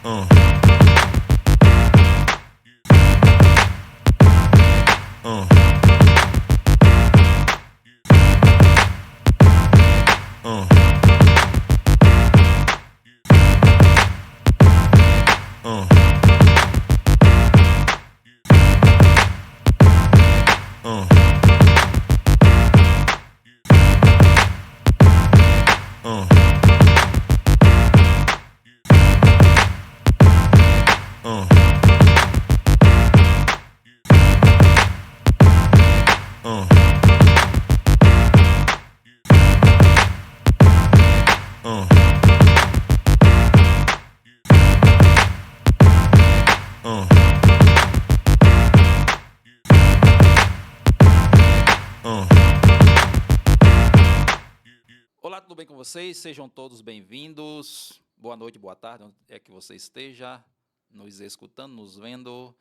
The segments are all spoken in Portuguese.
Uh. Uh. Uh. Uh. Uh. Uh. Uh. Uh. Uh. Uh. Olá, tudo bem com vocês? Sejam todos bem-vindos. Boa noite, boa tarde, onde é que você esteja nos escutando, nos vendo.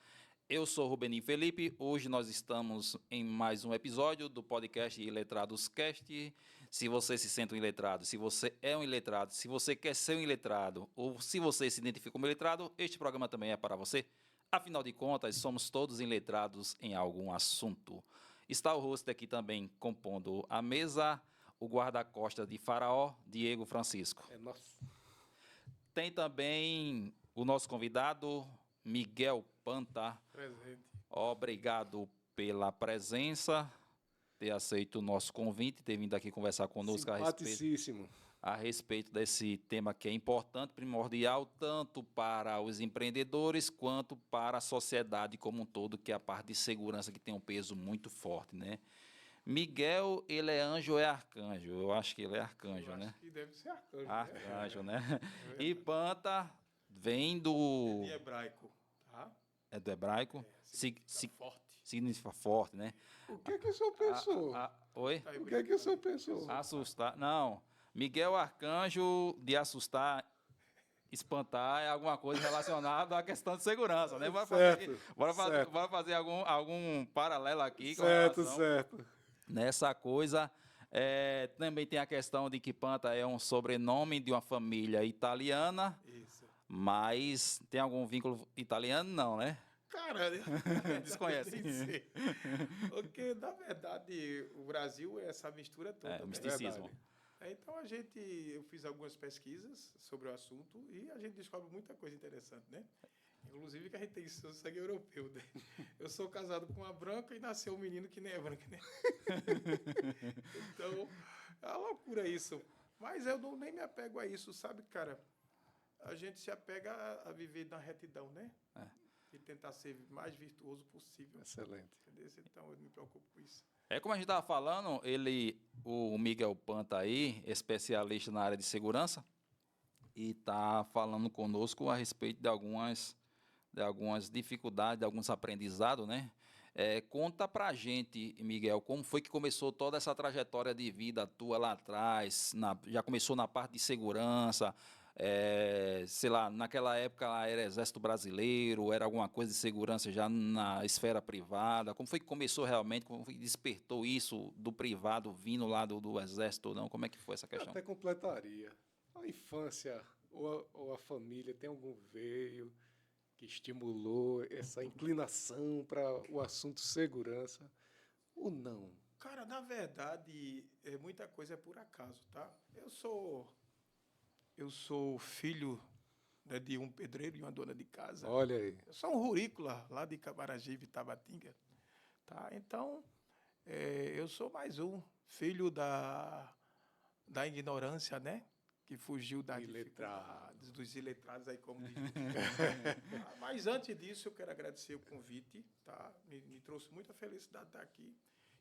Eu sou Rubeninho Felipe. Hoje nós estamos em mais um episódio do podcast Iletrados Cast. Se você se sente um iletrado, se você é um iletrado, se você quer ser um iletrado ou se você se identifica como iletrado, este programa também é para você. Afinal de contas, somos todos iletrados em algum assunto. Está o host aqui também compondo a mesa, o guarda-costas de Faraó, Diego Francisco. É nosso. Tem também o nosso convidado, Miguel Panta. Presente. Obrigado pela presença, ter aceito o nosso convite, ter vindo aqui conversar conosco Simpaticíssimo. a respeito desse tema que é importante, primordial, tanto para os empreendedores quanto para a sociedade como um todo, que é a parte de segurança que tem um peso muito forte, né? Miguel, ele é anjo ou é arcanjo? Eu acho que ele é arcanjo, Eu né? acho que deve ser arcanjo. Arcanjo, né? né? E Panta vem do... Em hebraico, tá? É do hebraico? Significa forte. Significa forte, né? O que é que o senhor pensou? Oi? Tá aí o que é que o senhor pensou? Assustar. Não. Miguel Arcanjo, de assustar, espantar, é alguma coisa relacionada à questão de segurança, né? Certo, Bora fazer algum paralelo aqui com Certo, relação certo. nessa coisa. Também tem a questão de que Panta é um sobrenome de uma família italiana, Isso. mas tem algum vínculo italiano? Não, né? Cara, Desconhece. tem que ser. Porque, na verdade, o Brasil é essa mistura toda. É, o né? misticismo. Então, eu fiz algumas pesquisas sobre o assunto e a gente descobre muita coisa interessante, né? Inclusive que a gente tem sangue europeu, né? Eu sou casado com uma branca e nasceu um menino que nem é branco, né? Então, é uma loucura isso. Mas eu nem me apego a isso, sabe, cara? A gente se apega a viver na retidão, né? E tentar ser mais virtuoso possível. Excelente. Entendeu? Então, eu me preocupo com isso. Como a gente estava falando, o Miguel Panta aí, especialista na área de segurança, e está falando conosco a respeito de algumas dificuldades, de alguns aprendizados, né? Conta pra gente, Miguel, como foi que começou toda essa trajetória de vida tua lá atrás, já começou na parte de segurança, sei lá, naquela época lá era Exército Brasileiro, era alguma coisa de segurança já na esfera privada, como foi que começou realmente, como foi que despertou isso do privado vindo lá do Exército ou não, como é que foi essa Eu questão? até completaria. A infância ou a família tem algum veio que estimulou essa inclinação para o assunto segurança ou não? Cara, na verdade, muita coisa é por acaso, tá? Eu sou filho, né, de um pedreiro e uma dona de casa. Olha aí. Eu sou um rurícola lá de Camaragibe, Tabatinga. Tá? Então, eu sou mais um filho da ignorância, né? Que fugiu da dificuldades, dos iletrados, aí como diz. Mas antes disso, eu quero agradecer o convite, tá? Me trouxe muita felicidade estar aqui.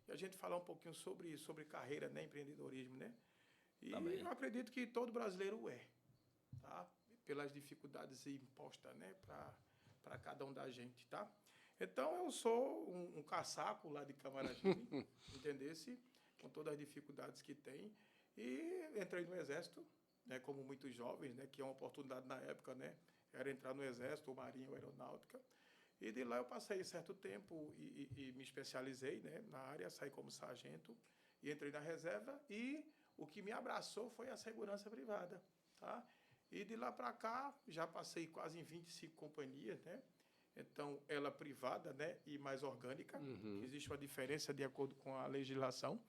E a gente falar um pouquinho sobre carreira, né? Empreendedorismo, né? E Também. eu acredito que todo brasileiro tá? Pelas dificuldades impostas, né? Para cada um da gente, tá? Então, eu sou um caçaco lá de Camaragibe, entendesse? Com todas as dificuldades que tem. E entrei no Exército, né, como muitos jovens, né, que é uma oportunidade na época, né, era entrar no Exército, ou Marinha, ou Aeronáutica. E de lá eu passei certo tempo e me especializei, né, na área, saí como sargento e entrei na reserva. E o que me abraçou foi a segurança privada, tá? E de lá para cá, já passei quase em 25 companhias, né? Então, ela privada, né, e mais orgânica. Existe uma diferença de acordo com a legislação.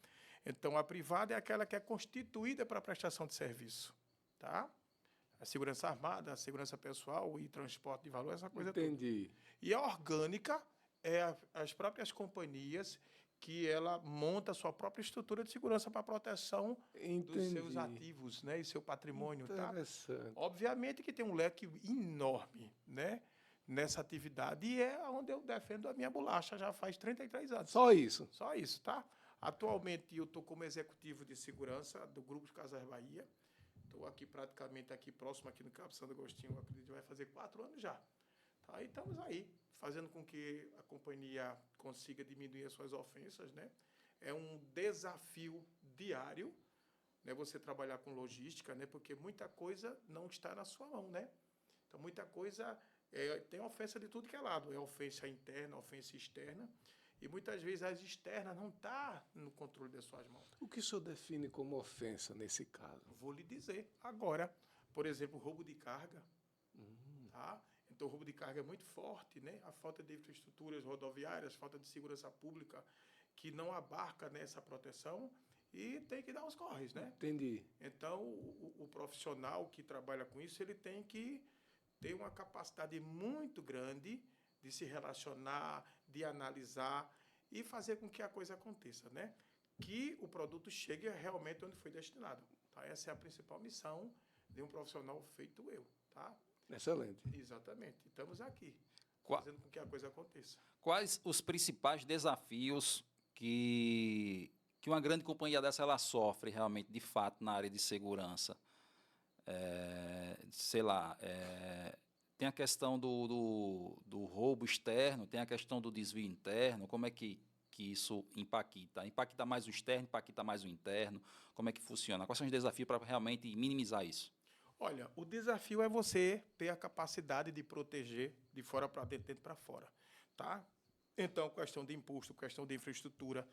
Então, a privada é aquela que é constituída para prestação de serviço, tá? A segurança armada, a segurança pessoal e transporte de valor, essa coisa toda. Entendi. E a orgânica é as próprias companhias que ela monta a sua própria estrutura de segurança para proteção dos seus Entendi. ativos, né, e seu patrimônio, tá? Interessante. Obviamente que tem um leque enorme, né, nessa atividade, e é onde eu defendo a minha bolacha já faz 33 anos. Só isso. Só isso, tá? Atualmente eu estou como executivo de segurança do Grupo Casas Bahia. Estou aqui praticamente aqui próximo, aqui no Cabo Santo Agostinho, acredito que vai fazer 4 anos já. Tá? E estamos aí, fazendo com que a companhia consiga diminuir as suas ofensas, né? É um desafio diário, né? Você trabalhar com logística, né? Porque muita coisa não está na sua mão, né? Então, muita coisa... tem ofensa de tudo que é lado. É ofensa interna, ofensa externa. E muitas vezes as externas não estão no controle das suas mãos. O que o senhor define como ofensa nesse caso? Vou lhe dizer agora. Por exemplo, roubo de carga. Tá? Então, o roubo de carga é muito forte, né? A falta de infraestruturas rodoviárias, falta de segurança pública, que não abarca nessa proteção e tem que dar os corres, né? Entendi. Então, o profissional que trabalha com isso, ele tem que ter uma capacidade muito grande de se relacionar, de analisar e fazer com que a coisa aconteça, né? Que o produto chegue realmente onde foi destinado. Tá? Essa é a principal missão de um profissional feito eu, tá? Excelente. Exatamente. Estamos aqui, Qua- fazendo com que a coisa aconteça. Quais os principais desafios que uma grande companhia dessa ela sofre realmente, de fato, na área de segurança? Sei lá, tem a questão do roubo externo, tem a questão do desvio interno, como é que isso impacta? Impacta mais o externo, impacta mais o interno? Como é que funciona? Quais são os desafios para realmente minimizar isso? Olha, o desafio é você ter a capacidade de proteger de fora para dentro, dentro para fora, tá? Então, questão de imposto, questão de infraestrutura,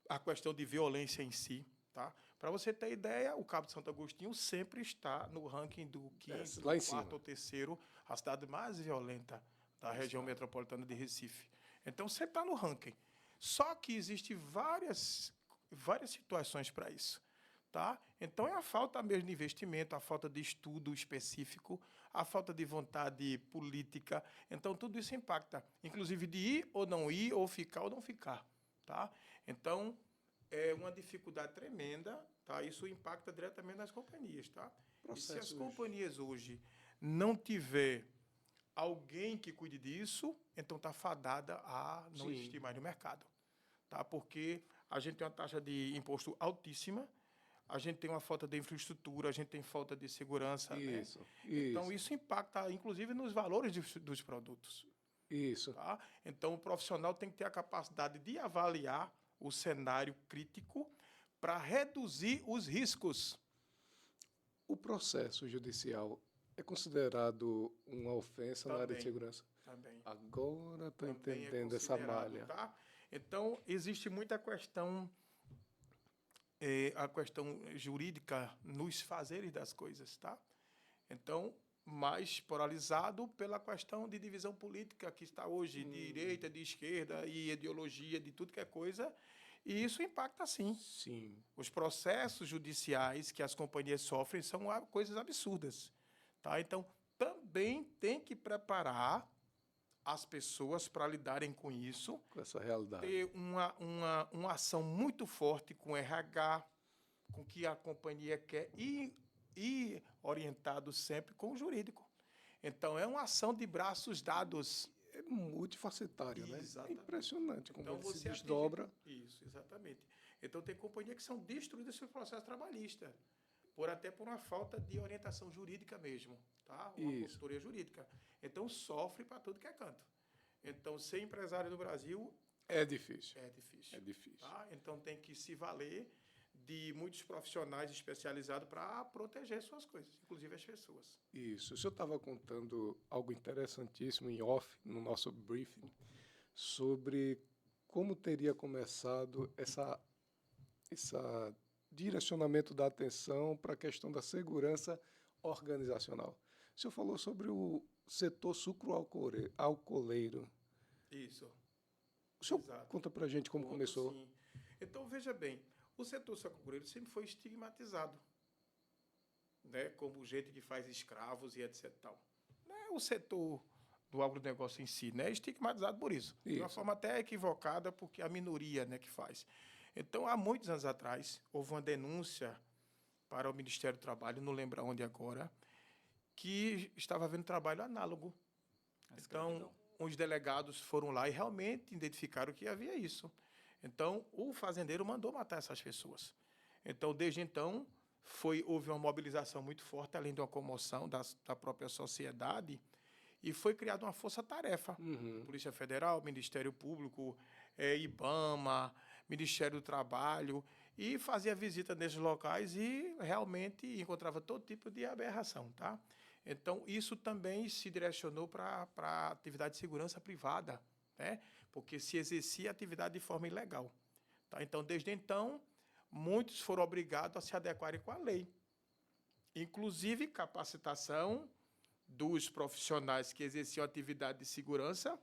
a questão de violência em si, tá? Para você ter ideia, o Cabo de Santo Agostinho sempre está no ranking do quinto, lá em quarto cima. ou terceiro, a cidade mais violenta da região metropolitana de Recife. Então, sempre está no ranking. Só que existem várias situações para isso. Tá? Então, é a falta mesmo de investimento, a falta de estudo específico, a falta de vontade política. Então, tudo isso impacta, inclusive de ir ou não ir, ou ficar ou não ficar. Tá? Então, é uma dificuldade tremenda. Tá? Isso impacta diretamente nas companhias. Tá? E se as Processos. companhias hoje não tiver alguém que cuide disso, então está fadada a não Sim. existir mais no mercado. Tá? Porque a gente tem uma taxa de imposto altíssima, a gente tem uma falta de infraestrutura, a gente tem falta de segurança. Isso. Né? Isso. Então, isso impacta, inclusive, nos valores dos produtos. Isso. Tá? Então, o profissional tem que ter a capacidade de avaliar o cenário crítico para reduzir os riscos. O processo judicial é considerado uma ofensa na área de Também. segurança? Também. Agora estou Também é entendendo essa considerado, malha. tá? Então, existe muita questão, a questão jurídica nos fazeres das coisas, tá? Então, mais polarizado pela questão de divisão política que está hoje, de direita, de esquerda, e ideologia, de tudo que é coisa, e isso impacta, sim. Sim. Os processos judiciais que as companhias sofrem são coisas absurdas, tá? Então, também tem que preparar as pessoas para lidarem com isso, Com essa realidade. ter uma ação muito forte com RH, com que a companhia quer ir orientado sempre com o jurídico. Então, é uma ação de braços dados. É multifacetário, né? É Exatamente. impressionante como Então, ele se você desdobra. Isso, exatamente. Então, tem companhias que são destruídas pelo processo trabalhista, até por uma falta de orientação jurídica mesmo, tá? Uma Isso. consultoria jurídica. Então, sofre para tudo que é canto. Então, ser empresário no Brasil É difícil. é difícil. É difícil. Tá? Então, tem que se valer de muitos profissionais especializados para proteger suas coisas, inclusive as pessoas. Isso. O senhor estava contando algo interessantíssimo em off, no nosso briefing, sobre como teria começado esse direcionamento da atenção para a questão da segurança organizacional. O senhor falou sobre o setor sucroalcooleiro. Isso. O senhor Exato. conta para a gente como Conto, começou? sim. Então, veja bem, o setor sucroalcooleiro sempre foi estigmatizado, né, como gente que faz escravos e etc. Tal. Não é o setor do agronegócio em si, né, é estigmatizado por isso. De uma Isso. forma até equivocada, porque é a minoria, né, que faz. Então, há muitos anos atrás, houve uma denúncia para o Ministério do Trabalho, não lembro onde agora, que estava havendo trabalho análogo. Então, os delegados foram lá e realmente identificaram que havia isso. Então, o fazendeiro mandou matar essas pessoas. Então, desde então, houve uma mobilização muito forte, além de uma comoção da própria sociedade, e foi criada uma força-tarefa. Polícia Federal, Ministério Público, IBAMA, Ministério do Trabalho, e fazia visita nesses locais e realmente encontrava todo tipo de aberração, tá? Então, isso também se direcionou para a atividade de segurança privada, né? Porque se exercia atividade de forma ilegal. Tá? Então, desde então, muitos foram obrigados a se adequarem com a lei. Inclusive, capacitação dos profissionais que exerciam atividade de segurança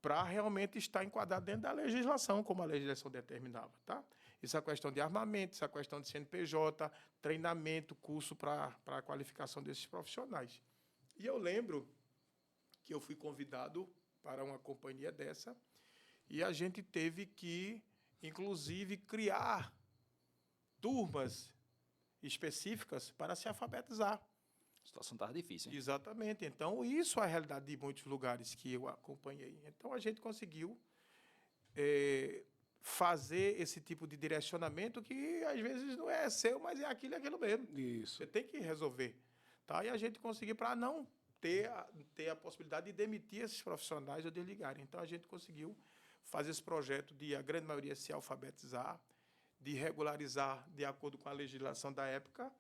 para realmente estar enquadrado dentro da legislação, como a legislação determinava. Tá? Isso é a questão de armamento, isso é a questão de CNPJ, treinamento, curso para a qualificação desses profissionais. E eu lembro que eu fui convidado para uma companhia dessa e a gente teve que, inclusive, criar turmas específicas para se alfabetizar. A situação estava difícil, hein? Exatamente. Então, isso é a realidade de muitos lugares que eu acompanhei. Então, a gente conseguiu fazer esse tipo de direcionamento que, às vezes, não é seu, mas é aquilo e aquilo mesmo. Isso. Você tem que resolver. Tá? E a gente conseguiu para não ter a possibilidade de demitir esses profissionais ou desligarem. Então, a gente conseguiu fazer esse projeto de, a grande maioria, se alfabetizar, de regularizar de acordo com a legislação da época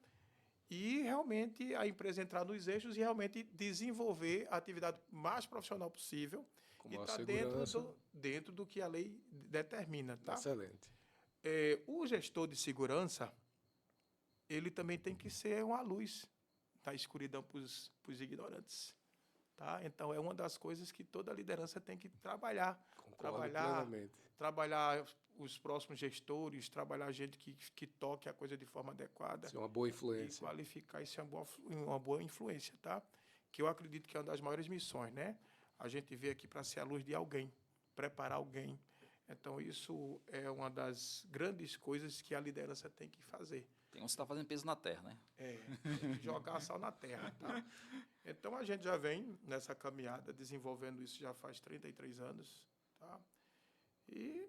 e, realmente, a empresa entrar nos eixos e realmente desenvolver a atividade mais profissional possível Com e maior está segurança. dentro do que a lei determina. Tá? Excelente. O gestor de segurança, ele também tem que ser uma luz da escuridão para os ignorantes. Tá? Então, é uma das coisas que toda liderança tem que trabalhar. Concordo plenamente. Trabalhar os próximos gestores, trabalhar gente que toque a coisa de forma adequada. Isso é uma boa E influência. qualificar isso é uma boa influência, tá? Que eu acredito que é uma das maiores missões, né? A gente veio aqui para ser a luz de alguém, preparar alguém. Então, isso é uma das grandes coisas que a liderança tem que fazer. Tem uns que está fazendo peso na terra, né? Tem que jogar sal na terra, tá? Então, a gente já vem nessa caminhada, desenvolvendo isso já faz 33 anos, tá? E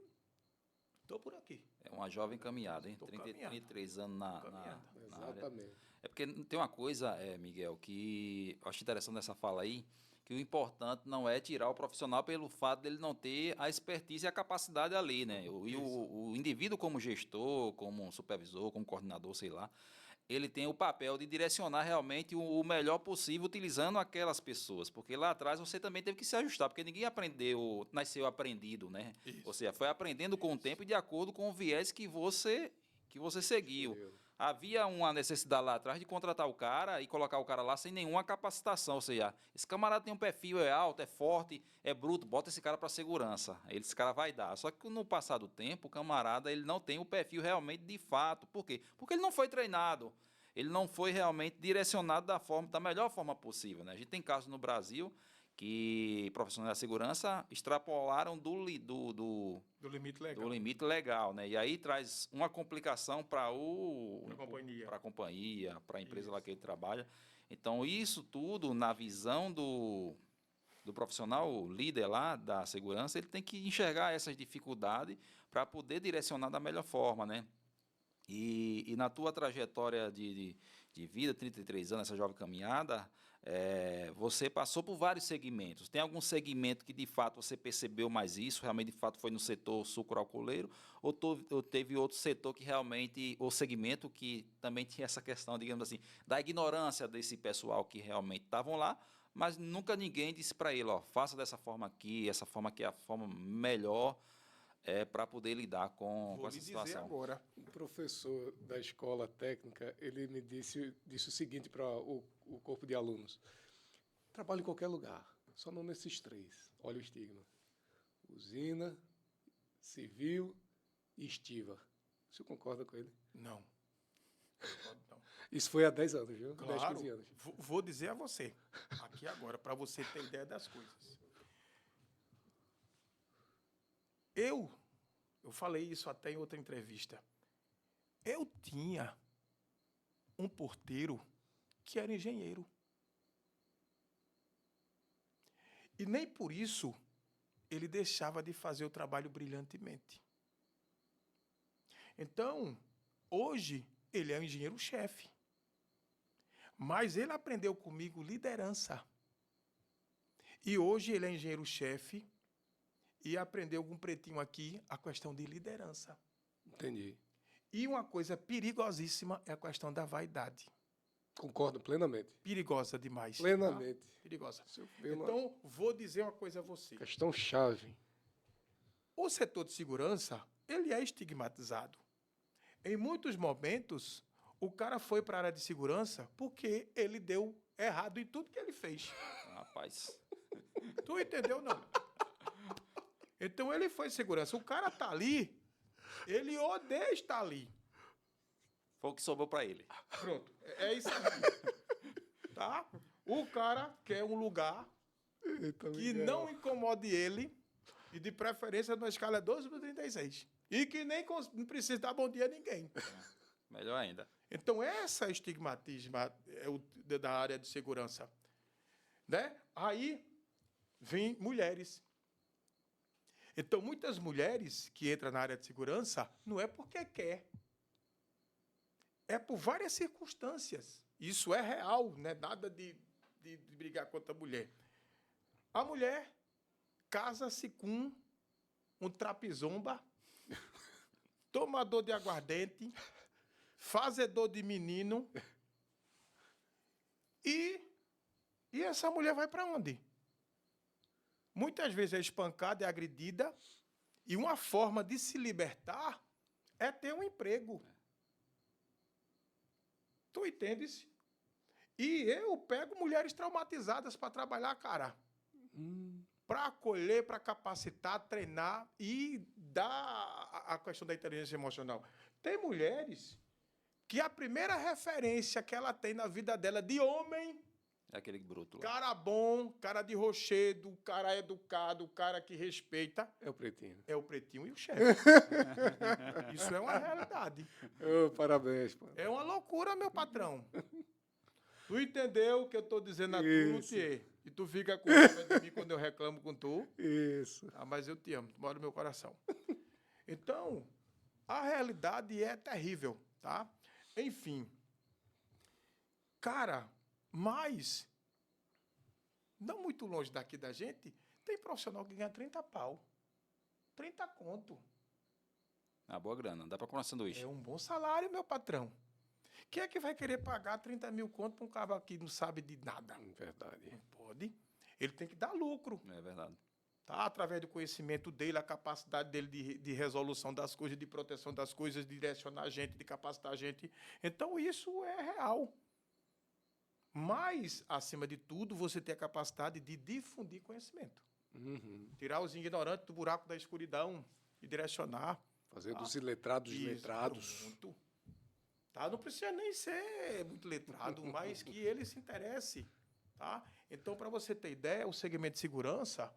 estou por aqui. É uma jovem caminhada, hein? Tô 33 anos na área. Exatamente. É porque tem uma coisa, Miguel, que eu acho interessante nessa fala aí, que o importante não é tirar o profissional pelo fato dele não ter a expertise e a capacidade ali, né? O indivíduo como gestor, como supervisor, como coordenador, sei lá, ele tem o papel de direcionar realmente o melhor possível utilizando aquelas pessoas, porque lá atrás você também teve que se ajustar, porque ninguém nasceu aprendido, né? Isso. Ou seja, foi aprendendo com o tempo e de acordo com o viés que você seguiu. Havia uma necessidade lá atrás de contratar o cara e colocar o cara lá sem nenhuma capacitação. Ou seja, esse camarada tem um perfil, é alto, é forte, é bruto, bota esse cara para segurança. Esse cara vai dar. Só que no passar do tempo, o camarada ele não tem o perfil realmente de fato. Por quê? Porque ele não foi treinado. Ele não foi realmente direcionado da melhor forma possível, né? A gente tem casos no Brasil que profissionais da segurança extrapolaram do limite legal, né? E aí traz uma complicação para a companhia, para a empresa lá que ele trabalha. Então, isso tudo, na visão do profissional, o líder lá da segurança, ele tem que enxergar essas dificuldades para poder direcionar da melhor forma, né? E na tua trajetória de vida, 33 anos, essa jovem caminhada, você passou por vários segmentos. Tem algum segmento que, de fato, você percebeu mais isso, realmente, de fato, foi no setor sucroalcooleiro, ou teve outro setor que realmente, ou segmento que também tinha essa questão, digamos assim, da ignorância desse pessoal que realmente estavam lá, mas nunca ninguém disse para ele, ó, faça dessa forma aqui é a forma melhor, para poder lidar com Vou essa lhe dizer situação. agora. Um professor da escola técnica, ele me disse o seguinte para o corpo de alunos: trabalho em qualquer lugar, só não nesses três. Olha o estigma: usina, civil e estiva. O senhor concorda com ele? Não. Não. Isso foi há 10 anos, viu? 10, Claro, 15 anos. vou dizer a você, aqui agora, para você ter ideia das coisas. Eu falei isso até em outra entrevista. Eu tinha um porteiro que era engenheiro. E nem por isso ele deixava de fazer o trabalho brilhantemente. Então, hoje, ele é um engenheiro-chefe. Mas ele aprendeu comigo liderança. E hoje ele é engenheiro-chefe e aprendeu com um pretinho aqui a questão de liderança. Entendi. E uma coisa perigosíssima é a questão da vaidade. Concordo plenamente. Perigosa demais. Plenamente. Tá? Perigosa. Se eu ver uma Então, vou dizer uma coisa a você. questão chave. O setor de segurança, ele é estigmatizado. Em muitos momentos, o cara foi para a área de segurança porque ele deu errado em tudo que ele fez. Rapaz, Tu entendeu, não? Então, ele foi segurança. O cara tá ali, ele odeia estar ali. foi o que sobrou para ele. Pronto, é isso aí. Tá? O cara quer um lugar que não incomode ele e, de preferência, na escala 12 por 36. E que nem não precisa dar bom dia a ninguém. Melhor ainda. Então, essa estigmatismo é da área de segurança. Né? Aí, vem mulheres. Então, muitas mulheres que entram na área de segurança não é porque quer. É por várias circunstâncias. Isso é real, não é nada de brigar contra a mulher. A mulher casa-se com um trapizomba, tomador de aguardente, fazedor de menino. E essa mulher vai para onde? Muitas vezes é espancada, é agredida, e uma forma de se libertar é ter um emprego. Tu entendes? E eu pego mulheres traumatizadas para trabalhar, cara. Para acolher, para capacitar, treinar e dar a questão da inteligência emocional. Tem mulheres que a primeira referência que ela tem na vida dela de homem, É aquele bruto lá. cara bom, cara de rochedo, cara educado, cara que respeita, É o pretinho. é o pretinho e o chefe. Isso é uma realidade. Ô, parabéns, pô. É uma loucura, meu patrão. Tu entendeu o que eu estou dizendo a tu, Isso. Luthier? E tu fica com raiva de mim quando eu reclamo com tu. Isso. Ah, mas eu te amo, tu mora no meu coração. Então, a realidade é terrível, tá? Enfim. Cara, mas, não muito longe daqui da gente, tem profissional que ganha 30 pau. 30 conto. Uma boa grana. Dá para comprar um sanduíche. É um bom salário, meu patrão. Quem é que vai querer pagar 30 mil conto para um cara que não sabe de nada? Verdade. Não pode. Ele tem que dar lucro, É verdade. tá? Através do conhecimento dele, a capacidade dele de resolução das coisas, de proteção das coisas, de direcionar a gente, de capacitar a gente. Então, isso é real. Mas, acima de tudo, você tem a capacidade de difundir conhecimento. Uhum. Tirar os ignorantes do buraco da escuridão e direcionar. Fazer dos iletrados Isso, letrados. pronto. Tá? Não precisa nem ser muito letrado, mas que ele se interesse. Tá? Então, para você ter ideia, o segmento de segurança,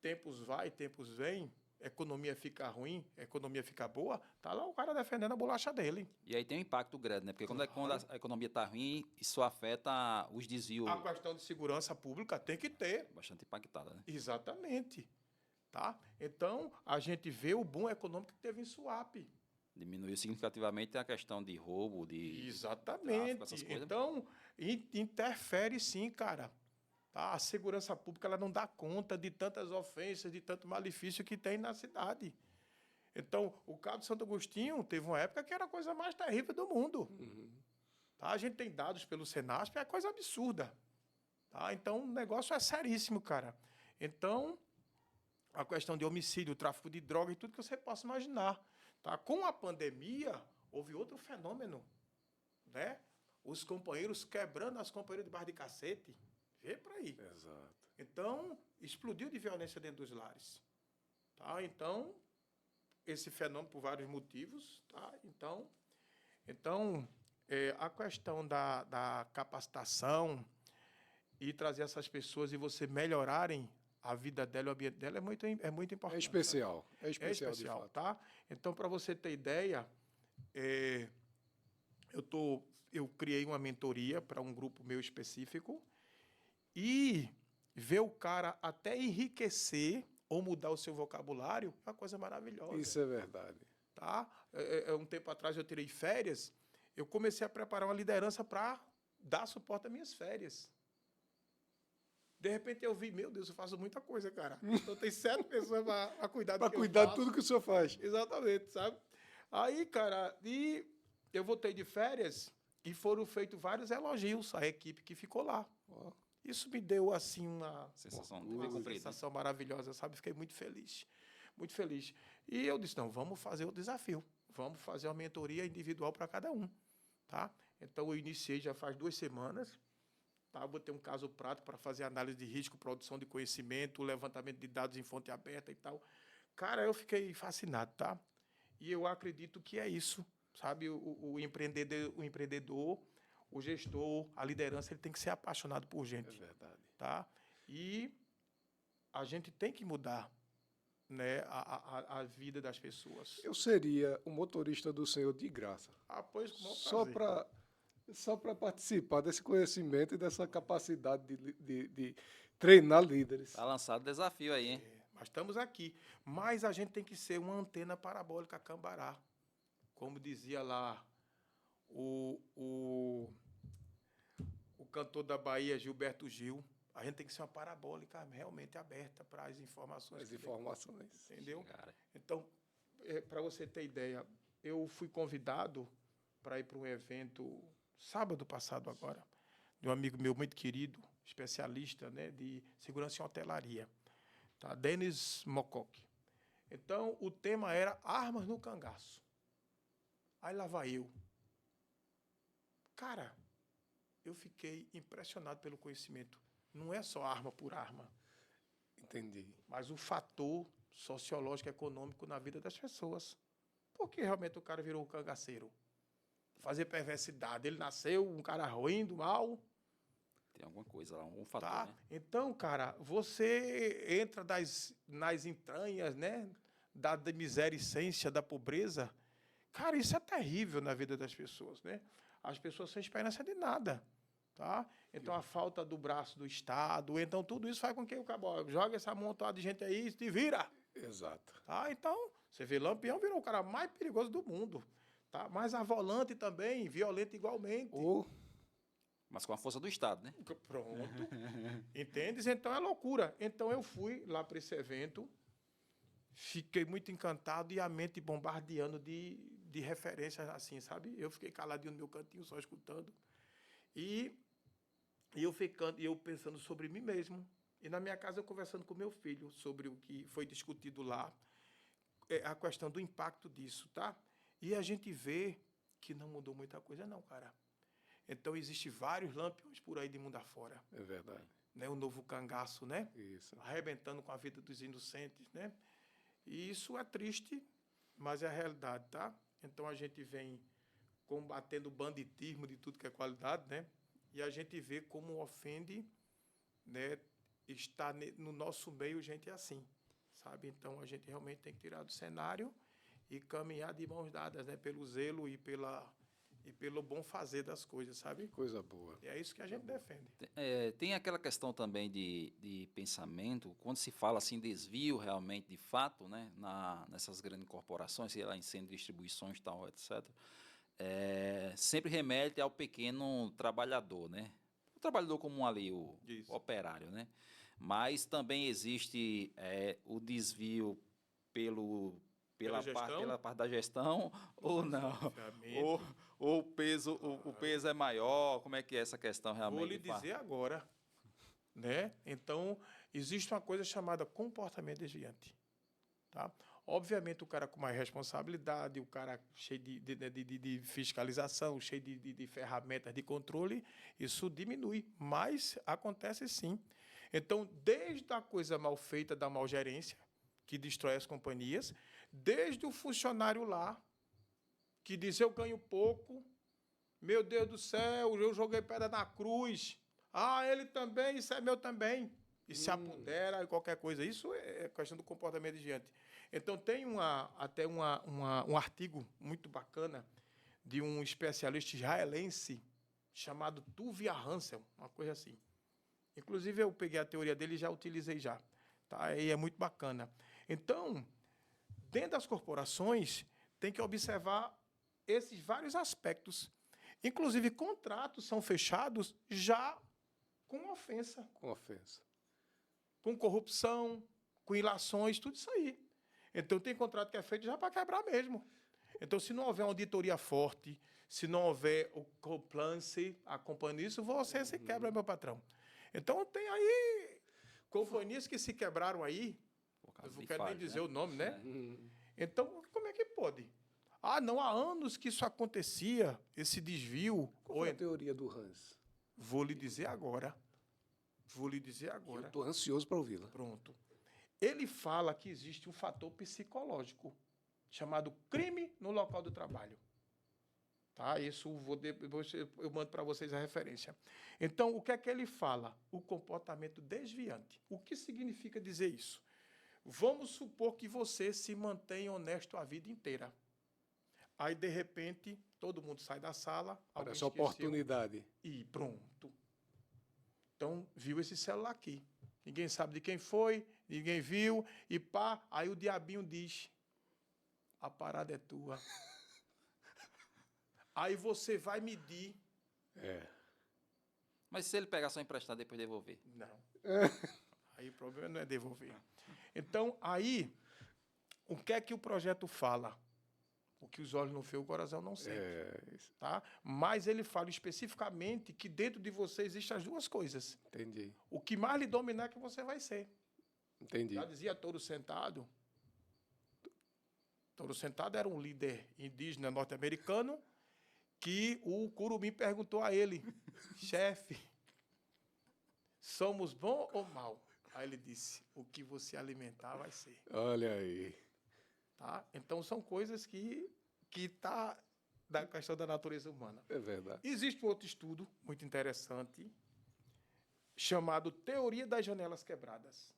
tempos vai, tempos vem, economia fica ruim, economia fica boa, tá lá o cara defendendo a bolacha dele. E aí tem um impacto grande, né? Porque quando a economia está ruim, isso afeta os desvios. A questão de segurança pública tem que ter. Bastante impactada, né? Exatamente. Tá? Então, a gente vê o boom econômico que teve em Suape. Diminuiu significativamente a questão de roubo, de Exatamente. tráfico, essas coisas. Então, interfere sim, cara. Tá? A segurança pública ela não dá conta de tantas ofensas, de tanto malefício que tem na cidade. Então, o Cabo de Santo Agostinho teve uma época que era a coisa mais terrível do mundo. Tá? A gente tem dados pelo Senasp, é coisa absurda. Tá? Então, o negócio é seríssimo, cara. Então, a questão de homicídio, tráfico de droga e tudo que você possa imaginar. Tá? Com a pandemia, houve outro fenômeno, né? Os companheiros quebrando as companheiras de barra de cacete. Vê para aí. Exato. Então, explodiu de violência dentro dos lares. Tá? Então, esse fenômeno por vários motivos. Tá? Então a questão da capacitação e trazer essas pessoas e você melhorarem a vida dela, o ambiente dela, é muito importante. É especial. É É especial, de especial, fato. tá? Então, para você ter ideia, eu criei uma mentoria para um grupo meu específico e ver o cara até enriquecer ou mudar o seu vocabulário é uma coisa maravilhosa. Isso é verdade. Tá? Um tempo atrás eu tirei férias, eu comecei a preparar uma liderança para dar suporte às minhas férias. De repente eu vi, meu Deus, eu faço muita coisa, cara. Então tem 7 pessoas para cuidar do Para que cuidar eu de faço. tudo que o senhor faz. Exatamente, sabe? Aí, cara, e eu voltei de férias e foram feitos vários elogios à equipe que ficou lá. Ó, Isso me deu, assim, uma Sensação de uma dever cumprido, né? sensação maravilhosa, sabe? Fiquei muito feliz. Muito feliz. E eu disse, não, vamos fazer o desafio. Vamos fazer uma mentoria individual para cada um, tá? Então, eu iniciei já faz 2 semanas. Tá? Vou ter um caso prático para fazer análise de risco, produção de conhecimento, levantamento de dados em fonte aberta e tal. Cara, eu fiquei fascinado, tá? E eu acredito que é isso, sabe? O empreendedor, o gestor, a liderança, ele tem que ser apaixonado por é gente, verdade. tá? E a gente tem que mudar, né, a vida das pessoas. Eu seria o motorista do senhor de graça. Pois, com o maior Só prazer. para participar desse conhecimento e dessa capacidade de treinar líderes. Tá lançado o desafio aí, hein? Nós estamos aqui. Mas a gente tem que ser uma antena parabólica Cambará. Como dizia lá o cantor da Bahia, Gilberto Gil. A gente tem que ser uma parabólica realmente aberta para as informações. As informações. Entendeu? Cara, Então, para você ter ideia, eu fui convidado para ir para um evento sábado passado agora, de um amigo meu muito querido, especialista, né, de segurança em hotelaria, tá? Denis Mococ. Então, o tema era armas no cangaço. Aí lá vai eu. Cara, eu fiquei impressionado pelo conhecimento. Não é só arma por arma, Entendi. mas o fator sociológico e econômico na vida das pessoas. Por que realmente o cara virou um cangaceiro? Fazer perversidade. Ele nasceu um cara ruim, do mal, tem alguma coisa lá, algum fator, tá? né? Então, cara, você entra nas entranhas, né, da misericência, da pobreza. Cara, isso é terrível na vida das pessoas, né? As pessoas sem esperança de nada, tá? Então, a falta do braço do Estado, então tudo isso faz com que o cabo joga essa montada de gente aí e se vira. Exato. Tá? Então, você vê, Lampião virou o cara mais perigoso do mundo. Tá? Mas a Volante também, violenta igualmente. Mas com a força do Estado, né? Pronto. Entende? Então é loucura. Então eu fui lá para esse evento, fiquei muito encantado e a mente bombardeando de referências assim, sabe? Eu fiquei caladinho no meu cantinho, só escutando. E eu pensando sobre mim mesmo. E na minha casa eu conversando com meu filho sobre o que foi discutido lá, a questão do impacto disso, tá? E a gente vê que não mudou muita coisa não, cara. Então, existem vários lampiões por aí de mundo afora. É verdade. Né? O novo cangaço, né? Isso. Arrebentando com a vida dos inocentes, né? E isso é triste, mas é a realidade, tá? Então, a gente vem combatendo o banditismo de tudo que é qualidade, né? E a gente vê como ofende, né? Está no nosso meio gente assim, sabe? Então, a gente realmente tem que tirar do cenário e caminhar de mãos dadas, né? Pelo zelo e pelo bom fazer das coisas, sabe? Coisa boa. E é isso que a gente defende. Tem aquela questão também de pensamento, quando se fala assim, desvio realmente, de fato, né, nessas grandes corporações, sei lá, em centro de distribuições, tal, etc., sempre remete ao pequeno trabalhador, né? O trabalhador comum ali, o Isso. operário, né? Mas também existe o desvio Pela gestão? pela parte da gestão, ou não? Obviamente. Ou o peso é maior? Como é que é essa questão realmente? Vou lhe de fato? dizer agora. né? Então, existe uma coisa chamada comportamento desviante. Tá? Obviamente, o cara com mais responsabilidade, o cara cheio de fiscalização, cheio de ferramentas de controle, isso diminui, mas acontece sim. Então, desde a coisa mal feita da malgerência, que destrói as companhias, desde o funcionário lá, que diz, eu ganho pouco, meu Deus do céu, eu joguei pedra na cruz, ele também, isso é meu também, e se apodera e qualquer coisa. Isso é questão do comportamento desviante. Então, tem até um artigo muito bacana de um especialista israelense chamado Tuvia Hansel, uma coisa assim. Inclusive, eu peguei a teoria dele e já utilizei já. Tá? E é muito bacana. Então, dentro das corporações, tem que observar esses vários aspectos. Inclusive, contratos são fechados já com ofensa. Com ofensa. Com corrupção, com ilações, tudo isso aí. Então, tem contrato que é feito já para quebrar mesmo. Então, se não houver uma auditoria forte, se não houver o compliance acompanhando isso, você se quebra, meu patrão. Então, tem aí companhias que se quebraram aí, eu não quero nem dizer o nome, né? Então, como é que pode? Não, há anos que isso acontecia, esse desvio. Qual foi a teoria do Hans? Vou lhe dizer agora. Eu estou ansioso para ouvi-la. Pronto. Ele fala que existe um fator psicológico chamado crime no local do trabalho. Tá? Isso eu mando para vocês a referência. Então, o que é que ele fala? O comportamento desviante. O que significa dizer isso? Vamos supor que você se mantém honesto a vida inteira. Aí, de repente, todo mundo sai da sala. Parece uma oportunidade. E pronto. Então, viu esse celular aqui. Ninguém sabe de quem foi, ninguém viu, e pá, aí o diabinho diz, a parada é tua. Aí você vai medir. Mas se ele pegar só emprestado e depois devolver? Não. Aí o problema não é devolver. Então, aí, o que é que o projeto fala? O que os olhos não veem, o coração não sente. Tá? Mas ele fala especificamente que dentro de você existem as duas coisas. Entendi. O que mais lhe dominar é que você vai ser. Entendi. Já dizia Touro Sentado. Touro Sentado era um líder indígena norte-americano que o Curumim perguntou a ele, chefe, somos bom ou mal? Aí ele disse, o que você alimentar vai ser. Olha aí. Tá? Então, são coisas que tá da questão da natureza humana. É verdade. Existe um outro estudo muito interessante chamado Teoria das Janelas Quebradas.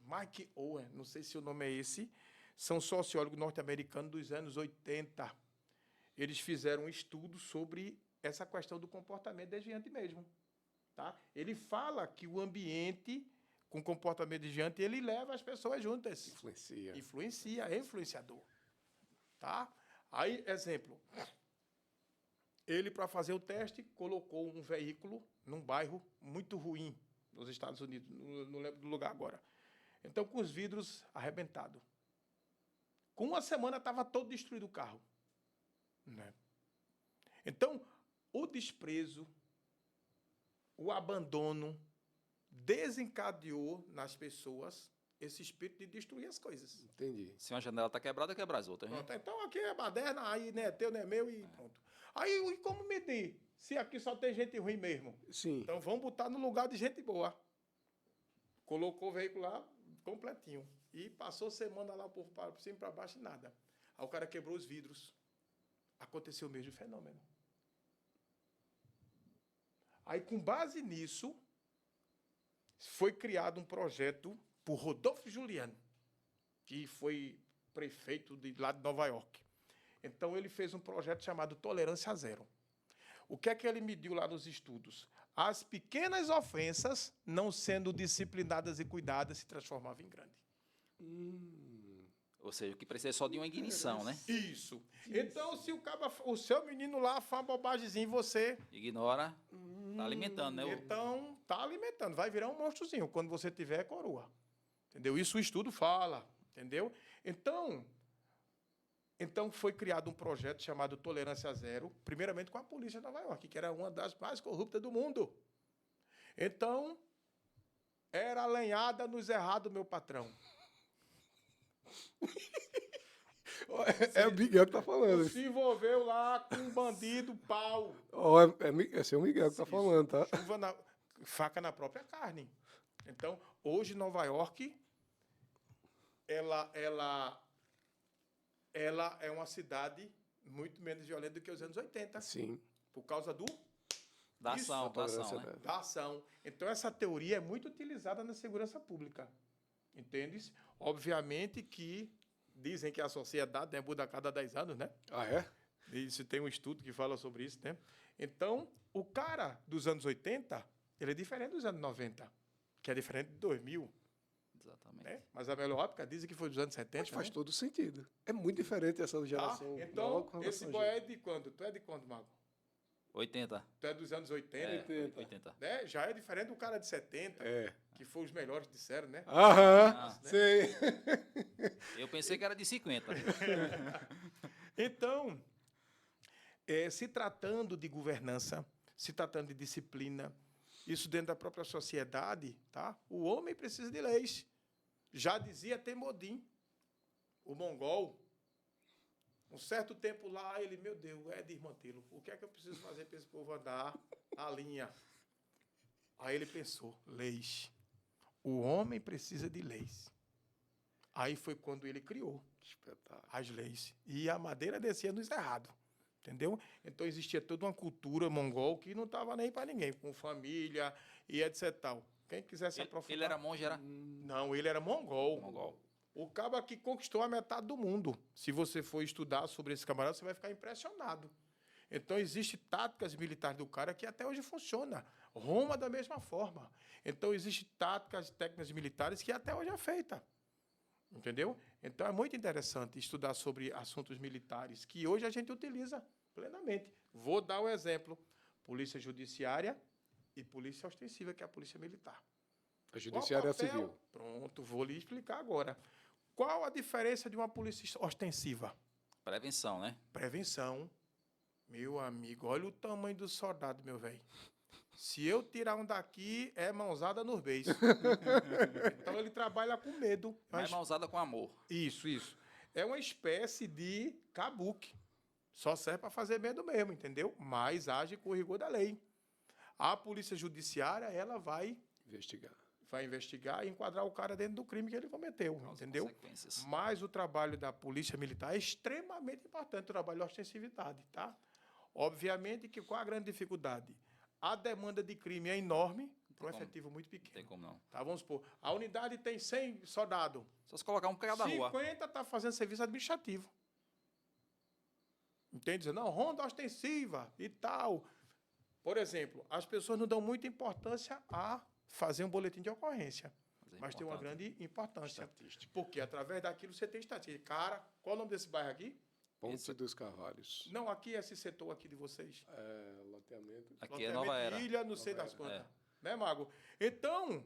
Mike Owen, não sei se o nome é esse, são sociólogos norte-americanos dos anos 80. Eles fizeram um estudo sobre essa questão do comportamento desviante mesmo. Tá? Ele fala que o ambiente com comportamento desviante, ele leva as pessoas juntas. Influencia, é influenciador. Tá? Aí, exemplo, ele, para fazer o teste, colocou um veículo num bairro muito ruim nos Estados Unidos, não lembro do lugar agora. Então, com os vidros arrebentados. Com uma semana, estava todo destruído o carro. Né? Então, o desprezo, o abandono, desencadeou nas pessoas esse espírito de destruir as coisas. Entendi. Se uma janela está quebrada, quebra as outras. Pronto, então aqui é baderna, aí não é teu, não é meu e pronto. Aí, e como medir? Se aqui só tem gente ruim mesmo. Sim. Então vamos botar no lugar de gente boa. Colocou o veículo lá completinho. E passou semana lá por cima e para baixo e nada. Aí o cara quebrou os vidros. Aconteceu o mesmo fenômeno. Aí, com base nisso, foi criado um projeto por Rodolfo Giuliani, que foi prefeito lá de Nova York. Então, ele fez um projeto chamado Tolerância Zero. O que é que ele mediu lá nos estudos? As pequenas ofensas, não sendo disciplinadas e cuidadas, se transformavam em grande. Ou seja, o que precisa é só de uma ignição, né? Isso. Então, se o seu menino lá faz uma bobagemzinha, você... Ignora, tá alimentando, né? Então, tá alimentando. Vai virar um monstrozinho quando você tiver coroa. Entendeu? Isso o estudo fala. Entendeu? Então, foi criado um projeto chamado Tolerância Zero, primeiramente com a polícia de Nova York, que era uma das mais corruptas do mundo. Então, era alenhada nos errados, meu patrão. É o Miguel que tá falando. Se envolveu lá com um bandido, pau. Ó, esse é o Miguel que tá falando, tá? Faca na própria carne. Então, hoje, Nova York, ela é uma cidade muito menos violenta do que os anos 80. Sim. Por causa Da Isso, ação, da ação, né? da ação. Então, essa teoria é muito utilizada na segurança pública. Entende? Obviamente que dizem que a sociedade, né, muda a cada 10 anos, né? Ah, é? Isso tem um estudo que fala sobre isso, né? Então, o cara dos anos 80, ele é diferente dos anos 90, que é diferente de 2000, Exatamente. né? Mas a melhor época dizem que foi dos anos 70, Mas faz né? todo sentido. É muito diferente essa Tá? geração. Então, nova com esse relação a boy gente. é de quando? Tu é de quando, Mago? 80. Tu é dos anos 80, 80. né? Já é diferente do cara de 70, É. que foi os melhores, disseram, né? Aham, Ah, sei. Eu pensei que era de 50. Então, se tratando de governança, se tratando de disciplina, isso dentro da própria sociedade, tá? O homem precisa de leis. Já dizia Temodin, o mongol. Um certo tempo lá, ele, meu Deus, é desmantê-lo. O que é que eu preciso fazer para esse povo andar a linha? Aí ele pensou, leis. O homem precisa de leis. Aí foi quando ele criou Espetáculo. as leis. E a madeira descia nos errados. Entendeu? Então existia toda uma cultura mongol que não estava nem para ninguém, com família e etc. Tal. Quem quisesse aprofundar. Ele era monge, era? Não, ele era mongol. Mongol. O cabo que conquistou a metade do mundo. Se você for estudar sobre esse camarada, você vai ficar impressionado. Então, existem táticas militares do cara que até hoje funciona. Roma, da mesma forma. Então, existem táticas, técnicas militares que até hoje é feita. Entendeu? Então, é muito interessante estudar sobre assuntos militares que hoje a gente utiliza plenamente. Vou dar um exemplo. Polícia Judiciária e Polícia Ostensiva, que é a Polícia Militar. A judiciária é Qual o papel? civil. Pronto, vou lhe explicar agora. Qual a diferença de uma polícia ostensiva? Prevenção, né? Prevenção. Meu amigo, olha o tamanho do soldado, meu velho. Se eu tirar um daqui, é mãozada nos beijos. Então ele trabalha com medo. Mais mãozada com amor. Isso. É uma espécie de kabuki. Só serve para fazer medo mesmo, entendeu? Mas age com o rigor da lei. A polícia judiciária, ela vai investigar e enquadrar o cara dentro do crime que ele cometeu, entendeu? Consequências. Mas o trabalho da polícia militar é extremamente importante, o trabalho de ostensividade, tá? Obviamente que qual a grande dificuldade? A demanda de crime é enorme para um efetivo muito Não tem pequeno. como não. Tá, vamos supor, a unidade tem 100 soldados, Só se colocar um por cada rua. 50 está fazendo serviço administrativo. Entende? Não, ronda ostensiva e tal. Por exemplo, as pessoas não dão muita importância a fazer um boletim de ocorrência. Mas tem uma grande importância. Estatística. Porque através daquilo você tem estatística. Cara, qual é o nome desse bairro aqui? Ponte dos Carvalhos. Não, aqui, esse setor aqui de vocês. Loteamento. Aqui é Nova Era. Ilha, não sei das Era, quantas. Né, Mago? Então,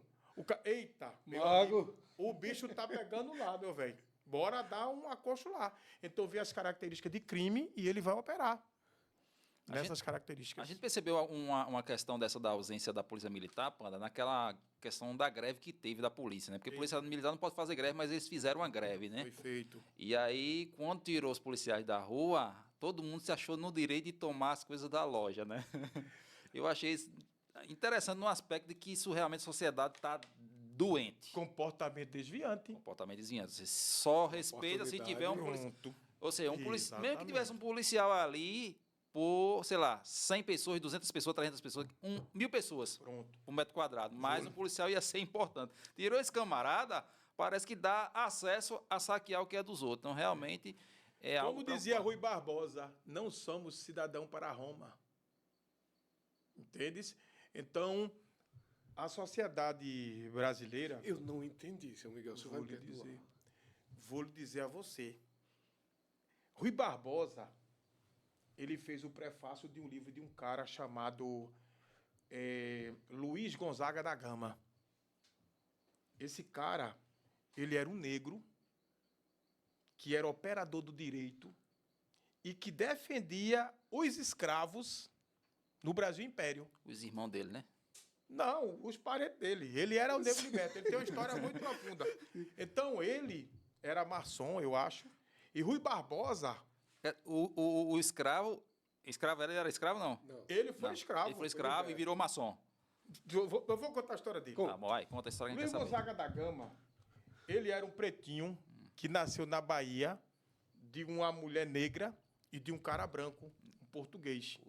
eita, meu Mago. amigo, o bicho tá pegando lá, meu velho. Bora dar um acocho lá. Então, vê as características de crime e ele vai operar nessas características. A gente percebeu uma questão dessa da ausência da polícia militar, Panda, naquela questão da greve que teve da polícia, né? Porque a polícia militar não pode fazer greve, mas eles fizeram uma greve, né? Foi feito. E aí, quando tirou os policiais da rua, todo mundo se achou no direito de tomar as coisas da loja, né? Eu achei isso interessante no aspecto de que isso realmente a sociedade está doente. Comportamento desviante. Comportamento desviante. Você só respeita se tiver um policial. Pronto. Ou seja, mesmo que Exatamente. tivesse um policial ali por, sei lá, 100 pessoas, 200 pessoas, 300 pessoas, 1.000 pessoas Pronto. por metro quadrado. Mas um policial ia ser importante. Tirou esse camarada, parece que dá acesso a saquear o que é dos outros. Então, realmente, é algo Como dizia preocupante. Rui Barbosa, não somos cidadão para Roma. Entendes? Então, a sociedade brasileira... Eu não entendi, seu Miguel. Você vai Vou me lhe perdoar. dizer. Vou lhe dizer a você. Rui Barbosa, ele fez o prefácio de um livro de um cara chamado Luiz Gonzaga da Gama. Esse cara, ele era um negro que era operador do direito e que defendia os escravos no Brasil Império. Os irmãos dele, né? Não, os parentes dele. Ele era o Negro Liberto. Ele tem uma história muito profunda. Então, ele era maçom, eu acho. E Rui Barbosa, O escravo... Escravo, ele era escravo, não? Não. ele foi Não. escravo. Ele foi escravo e virou maçom. Eu vou contar a história dele. Tá bom, vai, conta a história que a gente Luiz quer saber. Gonzaga da Gama, ele era um pretinho que nasceu na Bahia de uma mulher negra e de um cara branco, um português.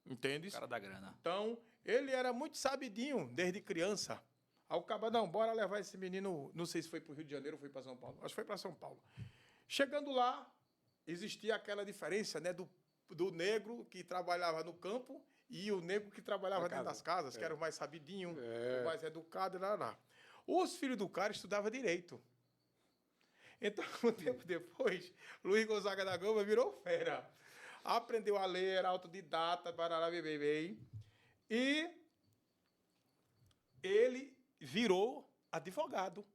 Entende? O cara da grana. Então, ele era muito sabidinho desde criança. Aí o caba, não, bora levar esse menino, não sei se foi para o Rio de Janeiro ou foi para São Paulo. Acho que foi para São Paulo. Chegando lá, existia aquela diferença, né, do negro que trabalhava no campo e o negro que trabalhava Na dentro casa. das casas, que era o mais sabidinho, É. o mais educado, lá. Os filhos do cara estudavam direito. Então, um tempo depois, Luiz Gonzaga da Gama virou fera. Aprendeu a ler, era autodidata, barará, bebê. E ele virou advogado.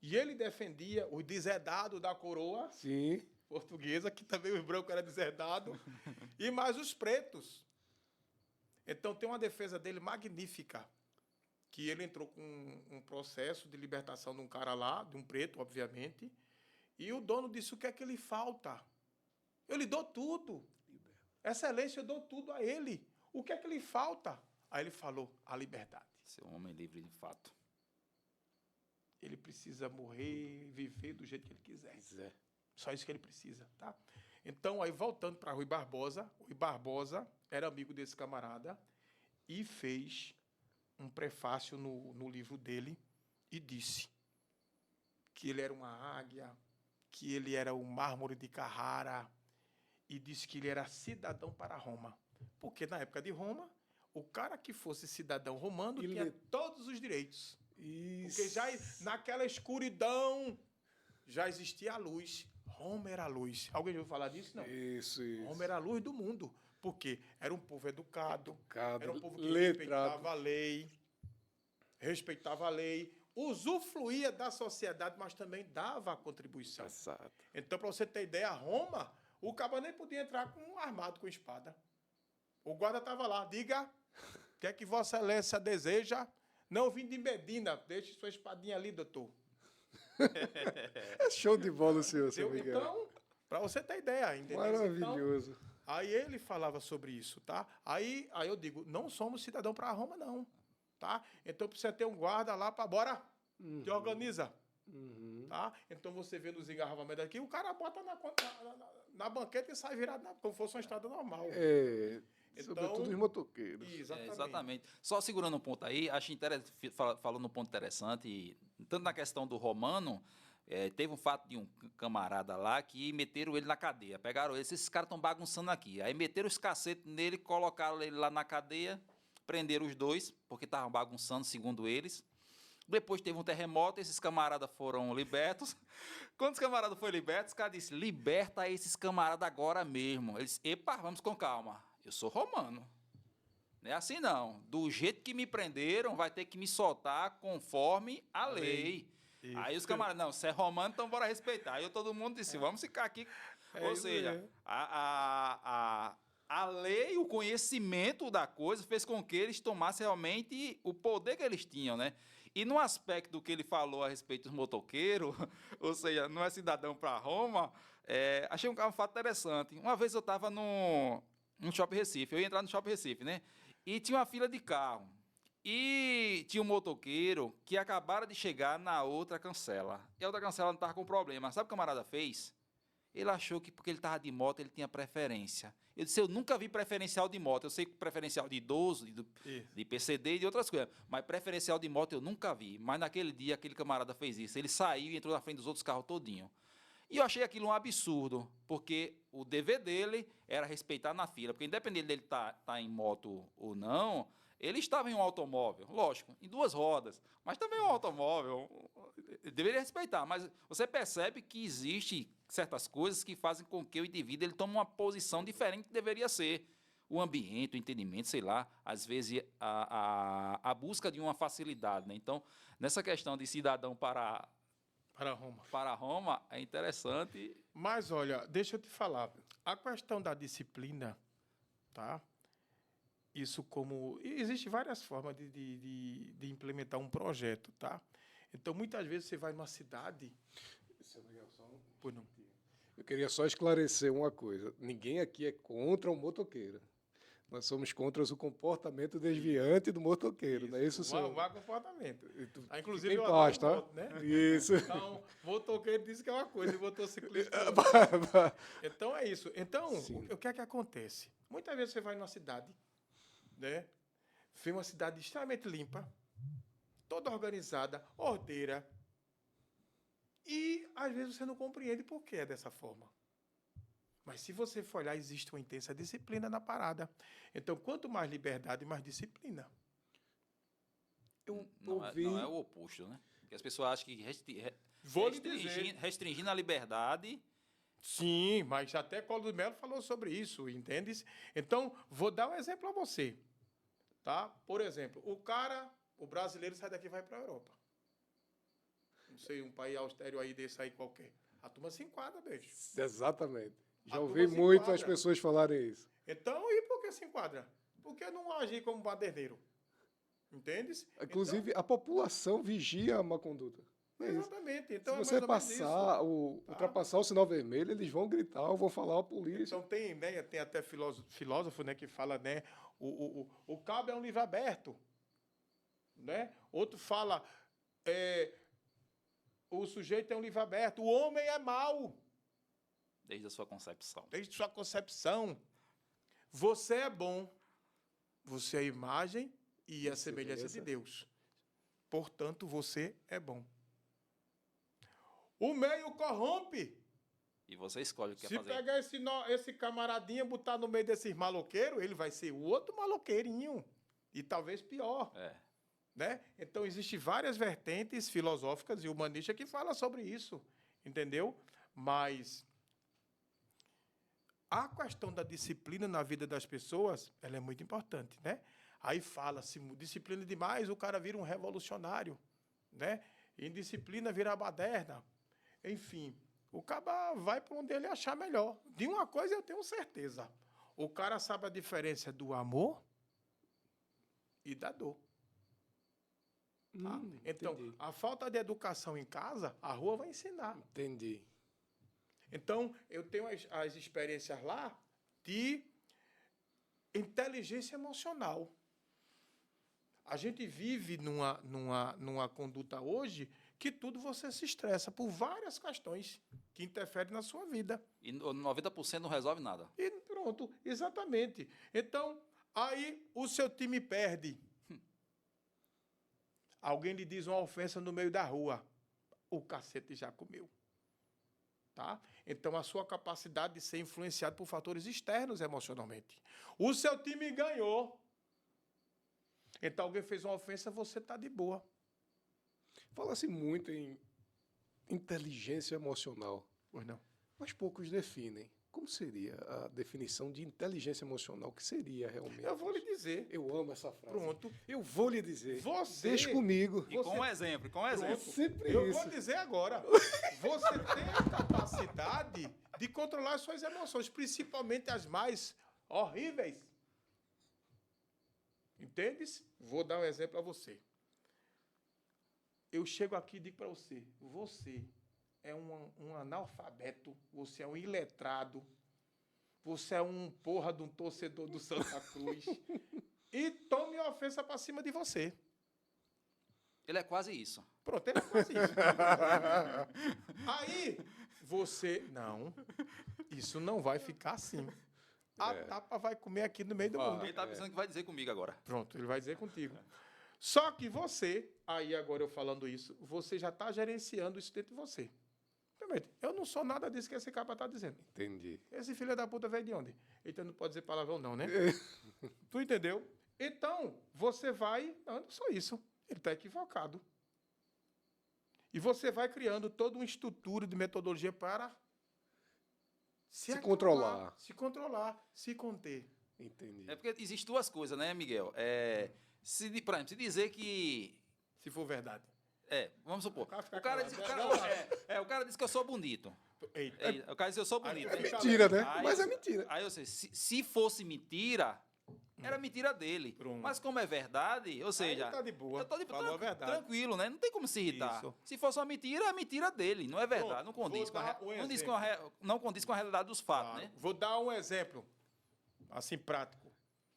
E ele defendia os deserdados da coroa Sim. portuguesa, que também os brancos eram deserdados, e mais os pretos. Então, tem uma defesa dele magnífica, que ele entrou com um processo de libertação de um cara lá, de um preto, obviamente, e o dono disse, o que é que lhe falta? Eu lhe dou tudo. Excelência, eu dou tudo a ele. O que é que lhe falta? Aí ele falou, a liberdade. Ser um homem livre de fato. Ele precisa morrer e viver do jeito que ele quiser. Pois é. Só isso que ele precisa, tá? Então, aí voltando para Rui Barbosa era amigo desse camarada e fez um prefácio no livro dele e disse que ele era uma águia, que ele era o mármore de Carrara e disse que ele era cidadão para Roma. Porque na época de Roma, o cara que fosse cidadão romano Ele- tinha todos os direitos. Isso. Porque já naquela escuridão já existia a luz. Roma era a luz. Alguém já ouviu falar disso? Não. Isso. Roma era a luz do mundo. Porque era um povo educado, era um povo que letrado. respeitava a lei, usufruía da sociedade, mas também dava a contribuição. Exato. Então, para você ter ideia, Roma, o caba nem podia entrar armado com espada. O guarda estava lá, diga, o que é que Vossa Excelência deseja? Não vim de Medina, deixe sua espadinha ali, doutor. É show de bola o senhor, seu Entendeu? Miguel. Então, para você ter ideia, entendeu? Maravilhoso. Então, aí ele falava sobre isso, tá? Aí eu digo, não somos cidadão para Roma, não, tá? Então precisa ter um guarda lá para bora, te organiza, tá? Então você vê nos engarrafamentos aqui, o cara bota na banqueta e sai virado como fosse uma estrada normal. É, Então, sobretudo os motoqueiros. Exatamente. Exatamente. Só segurando um ponto aí, acho interessante, falando um ponto interessante, tanto na questão do romano, teve um fato de um camarada lá que meteram ele na cadeia. Pegaram ele, esses caras estão bagunçando aqui. Aí meteram os cacetes nele, colocaram ele lá na cadeia, prenderam os dois, porque estavam bagunçando, segundo eles. Depois teve um terremoto, esses camaradas foram libertos. Quando os camaradas foram libertos, os caras disseram, liberta esses camaradas agora mesmo. Eles, epa, vamos com calma. Eu sou romano. Não é assim, não. Do jeito que me prenderam, vai ter que me soltar conforme a lei. Isso. Aí os camaradas, não, você é romano, então bora respeitar. Aí todo mundo disse, vamos ficar aqui. Ou isso seja, mesmo. a lei, o conhecimento da coisa fez com que eles tomassem realmente o poder que eles tinham, né? E no aspecto do que ele falou a respeito dos motoqueiros, ou seja, não é cidadão para Roma, achei um fato interessante. Uma vez eu estava no Shopping Recife, eu ia entrar no Shopping Recife, né? E tinha uma fila de carro. E tinha um motoqueiro que acabaram de chegar na outra cancela. E a outra cancela não estava com problema. Sabe o que o camarada fez? Ele achou que porque ele estava de moto, ele tinha preferência. Eu disse, eu nunca vi preferencial de moto. Eu sei que preferencial de idoso, de PCD e de outras coisas. Mas preferencial de moto eu nunca vi. Mas naquele dia, aquele camarada fez isso. Ele saiu e entrou na frente dos outros carros todinho. E eu achei aquilo um absurdo, porque o dever dele era respeitar na fila. Porque independente dele estar em moto ou não, ele estava em um automóvel, lógico, em duas rodas, mas também um automóvel. Ele deveria respeitar, mas você percebe que existe certas coisas que fazem com que o indivíduo ele tome uma posição diferente do que deveria ser. O ambiente, o entendimento, sei lá, às vezes a busca de uma facilidade, né? Então, nessa questão de cidadão para Roma é interessante. Mas, olha, deixa eu te falar. A questão da disciplina, tá? isso como... E existe várias formas de implementar um projeto, tá? Então, muitas vezes você vai numa cidade... Pois não. Eu queria só esclarecer uma coisa. Ninguém aqui é contra o motoqueiro. Nós somos contra o comportamento desviante do motoqueiro, não é isso, senhor? Má comportamento. Fica Inclusive, em eu paz, adoro tá? moto, né? Isso. Então, motoqueiro diz que é uma coisa e motociclista é outra. Então, é isso. Então, o que é que acontece? Muitas vezes você vai numa cidade, né? Vê uma cidade extremamente limpa, toda organizada, ordeira, e, às vezes, você não compreende por que é dessa forma. Mas, se você for olhar, existe uma intensa disciplina na parada. Então, quanto mais liberdade, mais disciplina. Eu Não ouvi... é o oposto, né? Porque as pessoas acham que Vou lhe dizer. restringindo a liberdade... Sim, mas até Collor de Mello falou sobre isso, entende? Então, vou dar um exemplo a você. Tá? Por exemplo, o brasileiro sai daqui e vai para a Europa. Não sei, um país austero aí desse aí qualquer. A turma se enquadra, beijo. Exatamente. Já A ouvi turma se muito as enquadra. pessoas falarem isso. Então, e por que se enquadra? Porque não agir como baderneiro. Entendes? Inclusive, a população vigia a má conduta. Então, É isso. exatamente. Então, Se é você mais ou menos passar, isso. Tá? ultrapassar o sinal vermelho, eles vão gritar ou vão falar à polícia. Então tem, né, tem até filósofo, né, que fala, né, o cabo é um livro aberto, né? Outro fala, o sujeito é um livro aberto, o homem é mau, Desde a sua concepção. desde sua concepção. Você é bom, você é a imagem e a semelhança de Deus. Portanto, você é bom. O meio corrompe. E você escolhe o que quer Se fazer. pegar esse camaradinha e botar no meio desses maloqueiros, ele vai ser o outro maloqueirinho. E talvez pior. Né? Então, existem várias vertentes filosóficas e humanísticas que falam sobre isso. Entendeu? Mas a questão da disciplina na vida das pessoas, ela é muito importante, né? Aí fala-se, disciplina demais, o cara vira um revolucionário, né? Indisciplina vira baderna. Enfim, o cara vai para onde ele achar melhor. De uma coisa eu tenho certeza. O cara sabe a diferença do amor e da dor. Tá? Então, entendi. a falta de educação em casa, a rua vai ensinar. Entendi. Então, eu tenho as experiências lá de inteligência emocional. A gente vive numa conduta hoje que tudo você se estressa por várias questões que interferem na sua vida. E 90% não resolve nada. E pronto, exatamente. Então, aí o seu time perde. Alguém lhe diz uma ofensa no meio da rua. O cacete já comeu. Tá? Então, a sua capacidade de ser influenciado por fatores externos emocionalmente. O seu time ganhou. Então, alguém fez uma ofensa, você está de boa. Fala-se muito em inteligência emocional, Pois não. mas poucos definem. Como seria a definição de inteligência emocional? O que seria realmente? Eu vou lhe dizer. Eu amo essa frase. Pronto. Eu vou lhe dizer. Você- Deixe comigo. E com exemplo, com exemplo. Sempre Eu isso. vou dizer agora. Você tem a capacidade de controlar suas emoções, principalmente as mais horríveis. Entendes? Vou dar um exemplo a você. Eu chego aqui e digo para você, você é um analfabeto, você é um iletrado, você é um porra de um torcedor do Santa Cruz e tome a ofensa para cima de você. Ele é quase isso. Pronto, ele é quase isso. Aí, você... Não, isso não vai ficar assim. A tapa vai comer aqui no meio do mundo. Ele tá pensando que vai dizer comigo agora. Pronto, ele vai dizer contigo. Só que você, aí agora eu falando isso, você já está gerenciando isso dentro de você. Realmente, eu não sou nada disso que esse cara está dizendo. Entendi. Esse filho da puta veio de onde? Então não pode dizer palavrão não, né? Tu entendeu? Então, você vai... Não só isso. Ele está equivocado. E você vai criando toda uma estrutura de metodologia para Se acalmar, controlar. se controlar, se conter. Entendi. É porque existem duas coisas, né, Miguel? Por exemplo, se dizer que... Se for verdade. Vamos supor. O cara fica O cara, calado. o cara diz que eu sou bonito. Eita. O cara diz que eu sou bonito. Aí fica Mentira, né? Aí Mas eu- é mentira. Aí eu sei, se fosse mentira, era mentira dele. Pronto. Mas como é verdade, ou seja... ele tá de boa, eu tô falou a verdade. tranquilo, né? Não tem como se irritar. Isso. Se for só mentira, é mentira dele, não é verdade. Pronto, Não condiz, vou com a, dar um não condiz com a realidade dos fatos, Claro. né? Vou dar um exemplo, assim, prático.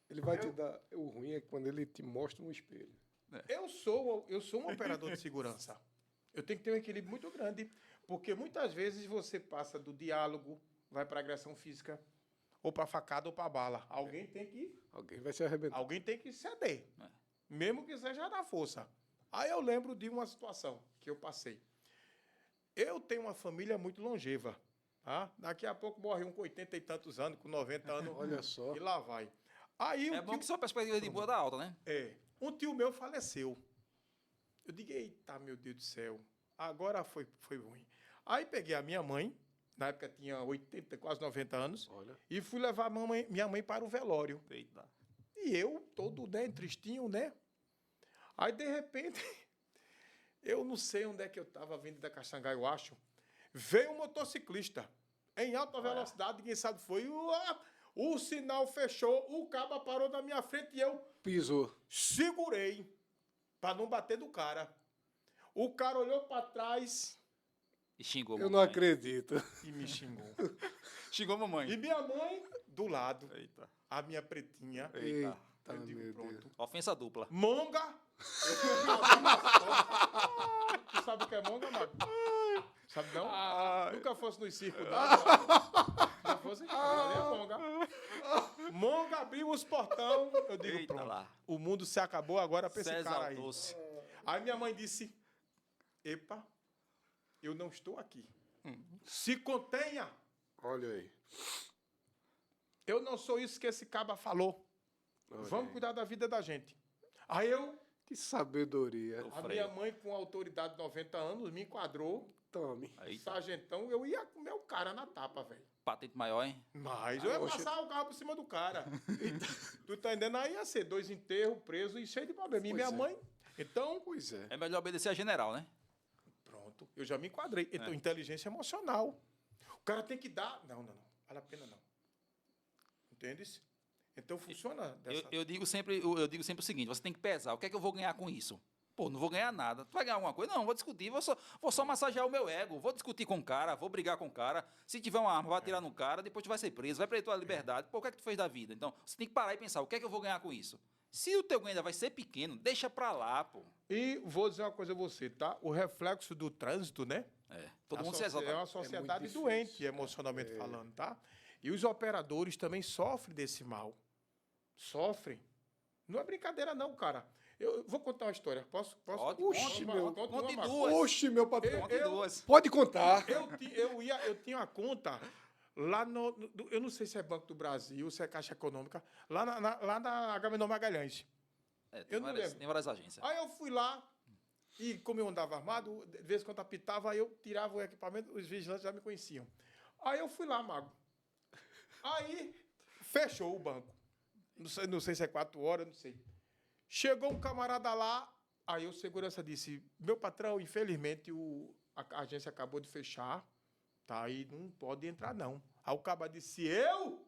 Ele vai te dar. O ruim é quando ele te mostra um espelho. Eu sou um operador de segurança. Eu tenho que ter um equilíbrio muito grande, porque muitas vezes você passa do diálogo, vai para agressão física, ou para facada ou para bala. Alguém tem que ceder, mesmo que seja na força. Aí eu lembro de uma situação que eu passei. Eu tenho uma família muito longeva, tá? Daqui a pouco morre um com 80 e tantos anos, com 90 anos. Olha só. E lá vai. Aí É bom que sua perspectiva de boa tá alta, né? um tio meu faleceu. Eu digo, eita, meu Deus do céu, agora foi ruim. Aí peguei a minha mãe, na época tinha 80, quase 90 anos, Olha. e fui levar minha mãe para o velório. Eita. E eu, todo, né, tristinho, né? Aí, de repente, eu não sei onde é que eu estava vindo da Caxangá, eu acho. Veio um motociclista em alta velocidade, ninguém sabe o que foi. O sinal fechou, o cabo parou na minha frente e eu Pisou. segurei para não bater do cara. O cara olhou para trás E xingou Eu mamãe. não acredito. e me xingou. Xingou mamãe. E minha mãe do lado, Eita. a minha pretinha. Eita, Eu digo, meu pronto. Deus. Ofensa dupla. Monga! Tu sabe o que é monga, Marco? Sabe não? Nunca fosse no circo, não. Já fosse? Ali é monga. Monga abriu os portão. Eu digo, Eita pronto. lá. O mundo se acabou agora pra esse César cara aí. Doce. Aí minha mãe disse, epa, eu não estou aqui. Se contenha. Olha aí. Eu não sou isso que esse caba falou. Olha Vamos aí. cuidar da vida da gente. Aí Que sabedoria. a minha mãe com autoridade de 90 anos me enquadrou. Tome. Eita. Sargentão, eu ia comer o cara na tapa, velho. Patente maior, hein? Mas eu ia passar o carro por cima do cara. Tu tá entendendo? Aí ia ser 2 enterros, preso e cheio de problema. E Pois minha é. mãe, então, Pois é. É melhor obedecer a general, né? pronto, eu já me enquadrei. Então, inteligência emocional. O cara tem que dar. Não. Vale a pena não. Entendes? Então funciona dessa. Eu digo sempre o seguinte, você tem que pesar. O que é que eu vou ganhar com isso? Pô, não vou ganhar nada. Tu vai ganhar alguma coisa? Não, vou discutir. Vou só massagear o meu ego. Vou discutir com o cara, vou brigar com o cara. Se tiver uma arma, vai atirar no cara, depois tu vai ser preso, vai perder tua liberdade. Pô, o que é que tu fez da vida? Então, você tem que parar e pensar, o que é que eu vou ganhar com isso? Se o teu ganho ainda vai ser pequeno, deixa pra lá, pô. E vou dizer uma coisa a você, tá? O reflexo do trânsito, né? Todo mundo se É exalta. uma sociedade difícil. doente, emocionalmente falando, tá? E os operadores também sofrem desse mal. Sofrem. Não é brincadeira, não, cara. Eu vou contar uma história. Posso? Pode. Oxe, meu. Conte Marcos. duas. Oxe, meu patrão. Conte duas. Pode contar. Eu tinha uma conta lá eu não sei se é Banco do Brasil, se é Caixa Econômica, lá na Agamenon Magalhães. Tem Eu não lembro. tem várias agências. Aí eu fui lá e, como eu andava armado, de vez em quando apitava, aí eu tirava o equipamento, os vigilantes já me conheciam. Aí eu fui lá, Mago. Aí fechou o banco. Não sei se é 4 horas, não sei. Chegou um camarada lá, aí o segurança disse, meu patrão, infelizmente a agência acabou de fechar, tá? Aí não pode entrar, não. Aí o cabra disse, eu?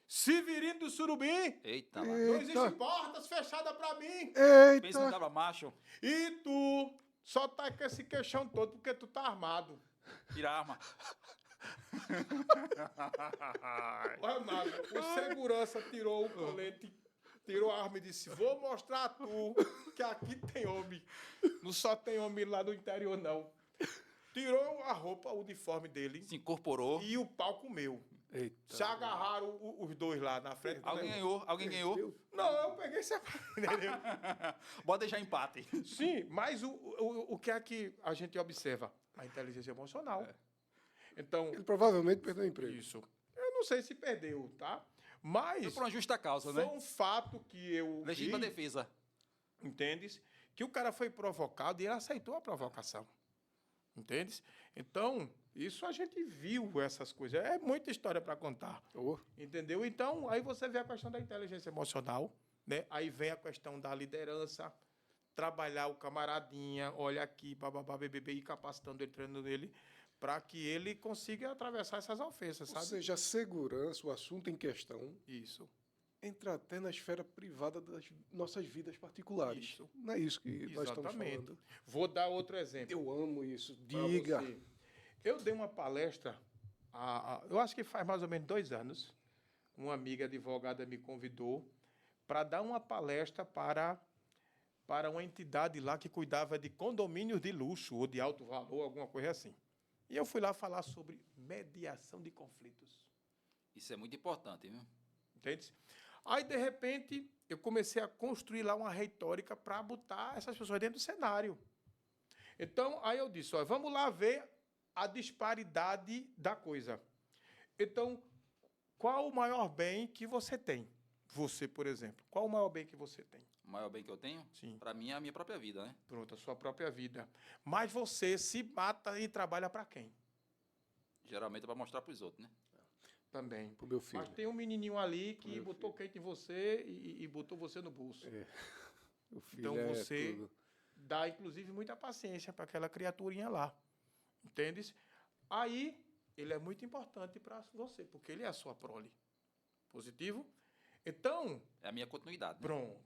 Severino do Surubim? Eita lá. Não existe portas fechadas pra mim. Pensa no Eita. cabra macho, E tu só tá com esse queixão todo porque tu tá armado. tira a arma. Olha, Mago, o segurança tirou o colete, tirou a arma e disse, vou mostrar a tu que aqui tem homem. Não só tem homem lá no interior, não. Tirou a roupa, o uniforme dele Se incorporou. e o pau comeu. Eita. Se agarraram os dois lá na frente. do Alguém negócio. ganhou? Alguém ganhou? Não, eu peguei separado, entendeu? Bota deixar empate. Sim, mas o que é que a gente observa? A inteligência emocional. Então, Ele provavelmente perdeu o emprego. isso. Eu não sei se perdeu, tá? Foi Mas por uma justa causa, foi né? um fato que eu Legítima vi, defesa. entendes? Que o cara foi provocado e ele aceitou a provocação. Entendes? Então, isso a gente viu essas coisas. É muita história para contar. Oh, Entendeu? Então, aí você vê a questão da inteligência emocional, né? Aí vem a questão da liderança, trabalhar o camaradinha, olha aqui, bababá, BBB, e capacitando ele, treinando ele, para que ele consiga atravessar essas ofensas, ou sabe? seja, a segurança, o assunto em questão, Isso. entra até na esfera privada das nossas vidas particulares. Isso. Não é isso que nós estamos Exatamente. falando. Vou dar outro exemplo. Eu amo isso. pra Diga. você. Eu dei uma palestra, eu acho que faz mais ou menos 2 anos. Uma amiga advogada me convidou para dar uma palestra para uma entidade lá que cuidava de condomínios de luxo ou de alto valor, alguma coisa assim. E eu fui lá falar sobre mediação de conflitos. Isso é muito importante, viu? Entende? Aí, de repente, eu comecei a construir lá uma retórica para botar essas pessoas dentro do cenário. Então, aí eu disse, ó, vamos lá ver a disparidade da coisa. Então, qual o maior bem que você tem? Você, por exemplo. Qual o maior bem que você tem? O maior bem que eu tenho, Sim. para mim, é a minha própria vida, né? Pronto, a sua própria vida. Mas você se mata e trabalha para quem? Geralmente é para mostrar para os outros, né? Também. Pro meu filho. Mas tem um menininho ali que meu botou quente em você e botou você no bolso. O filho Então é você tudo. dá, inclusive, muita paciência para aquela criaturinha lá. Entende? Aí, ele é muito importante para você, porque ele é a sua prole. Positivo? Então, É a minha continuidade, né? pronto.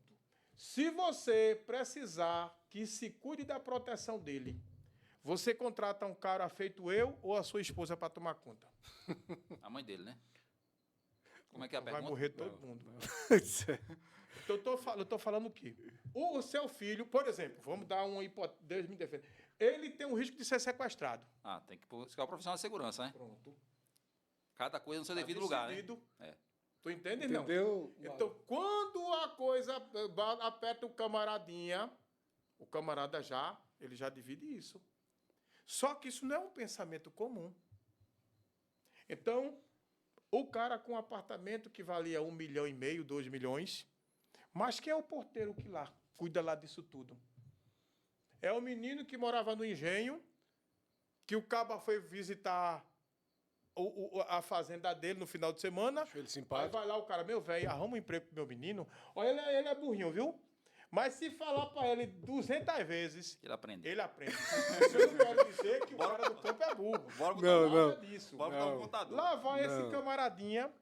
Se você precisar que se cuide da proteção dele, você contrata um cara feito eu ou a sua esposa para tomar conta? A mãe dele, né? Como é que é a Vai pergunta? morrer todo mundo. é Então, eu tô falando o quê? O seu filho, por exemplo, vamos dar uma hipótese, Deus me defenda, ele tem um risco de ser sequestrado. Ah, tem que buscar o profissional de segurança, né? Pronto. Cada coisa no seu Tá devido lugar, né? decidido. É. Tu entende, não? Entendeu? Então, quando a coisa aperta o camaradinha, o camarada ele já divide isso. Só que isso não é um pensamento comum. Então, o cara com um apartamento que valia 1,5 milhão, 2 milhões, mas quem é o porteiro que lá cuida lá disso tudo? É o menino que morava no engenho, que o caba foi visitar a fazenda dele no final de semana. Acho ele Aí simpático. vai lá o cara, meu velho, arruma um emprego pro meu menino. Olha, ele é burrinho, viu? Mas se falar para ele 200 vezes, Ele aprende. ele aprende. Isso eu não quero dizer que o cara do campo é burro. Bora botar Não, um- não. Nada disso. Bora botar um Não. contador. Lá vai esse Não. camaradinha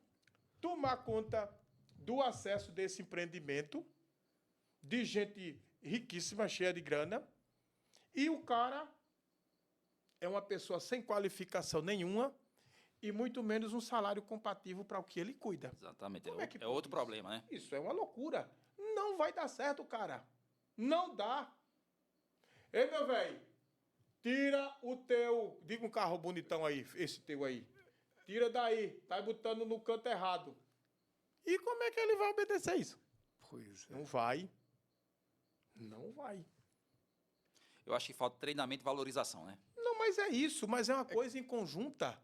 tomar conta do acesso desse empreendimento de gente riquíssima, cheia de grana, e o cara é uma pessoa sem qualificação nenhuma e muito menos um salário compatível para o que ele cuida. Exatamente. Como é que É outro pode problema, né? Isso é uma loucura. Não vai dar certo, cara. Não dá. Ei, meu velho, tira o teu... Diga um carro bonitão aí, esse teu aí. Tira daí, tá botando no canto errado. E como é que ele vai obedecer isso? Pois é. Não vai. Não vai. Eu acho que falta treinamento e valorização, né? Não, mas é isso, mas é uma coisa em conjunta.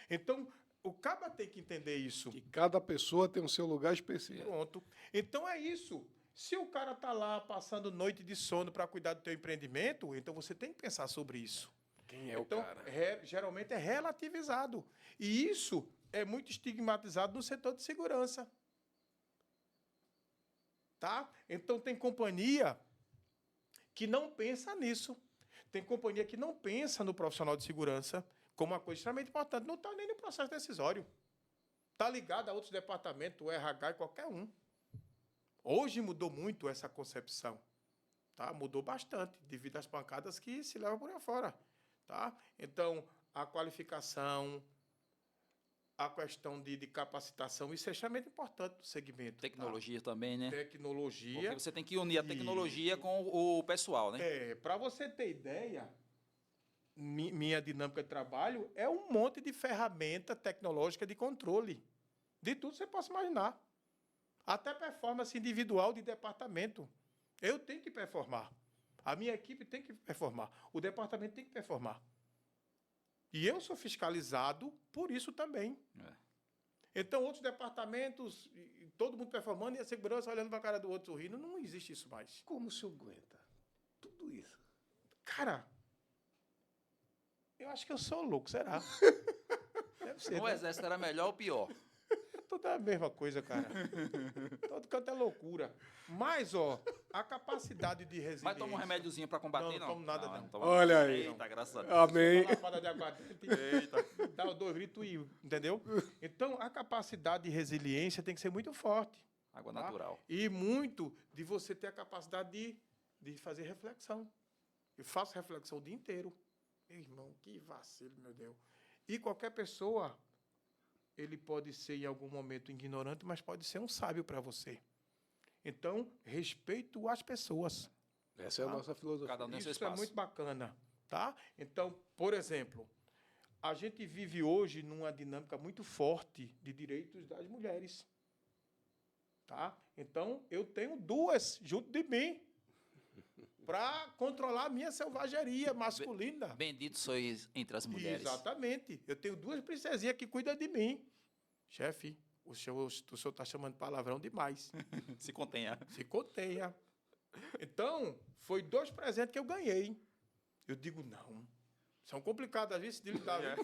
Então, o caba tem que entender isso. Que cada pessoa tem o seu lugar específico. Pronto. Então é isso. Se o cara tá lá passando noite de sono para cuidar do teu empreendimento, então você tem que pensar sobre isso. Quem é Então, o cara? geralmente é relativizado. E isso é muito estigmatizado no setor de segurança. Tá? Então tem companhia que não pensa nisso. Tem companhia que não pensa no profissional de segurança como uma coisa extremamente importante. Não está nem no processo decisório. Está ligado a outros departamentos, o RH e qualquer um. Hoje mudou muito essa concepção. Tá? Mudou bastante, devido às pancadas que se levam por aí fora. Tá? Então, a qualificação, a questão de capacitação, isso é extremamente importante no segmento. Tecnologia também, né? Tá? Tecnologia. Porque você tem que unir a tecnologia com o pessoal, né? Para você ter ideia, minha dinâmica de trabalho é um monte de ferramenta tecnológica de controle. De tudo você possa imaginar. Até performance individual de departamento. Eu tenho que performar. A minha equipe tem que performar. O departamento tem que performar. E eu sou fiscalizado por isso também. É. Então, outros departamentos, todo mundo performando e a segurança olhando para a cara do outro sorrindo, não existe isso mais. Como o senhor aguenta tudo isso? Cara, eu acho que eu sou louco, será? Deve ser. No Né? exército era melhor ou pior? tudo é a mesma coisa, cara. Todo canto é loucura. Mas, ó, a capacidade de resiliência... Vai tomar um remédiozinho para combater, Não tomo nada, não. toma Olha nada. aí. Eita, graças a Deus. Amém. Uma lapada de aguardente, dá os 2 gritos e... Entendeu? Então, a capacidade de resiliência tem que ser muito forte. Água tá? natural. E muito de você ter a capacidade de fazer reflexão. Eu faço reflexão o dia inteiro. Irmão, que vacilo, meu Deus. E qualquer pessoa, ele pode ser em algum momento ignorante, mas pode ser um sábio para você. Então, respeito às pessoas. Essa é a nossa filosofia. Cada um tem seu Isso é espaço. muito bacana, tá? Então, por exemplo, a gente vive hoje numa dinâmica muito forte de direitos das mulheres, tá? Então, eu tenho 2 junto de mim para controlar a minha selvageria masculina. Bendito sois entre as mulheres. Exatamente. Eu tenho 2 princesinhas que cuidam de mim. Chefe, o senhor está chamando palavrão demais. Se contenha. Se contenha. Então, foi 2 presentes que eu ganhei. Eu digo, não. São complicados às vezes de lidar. viu?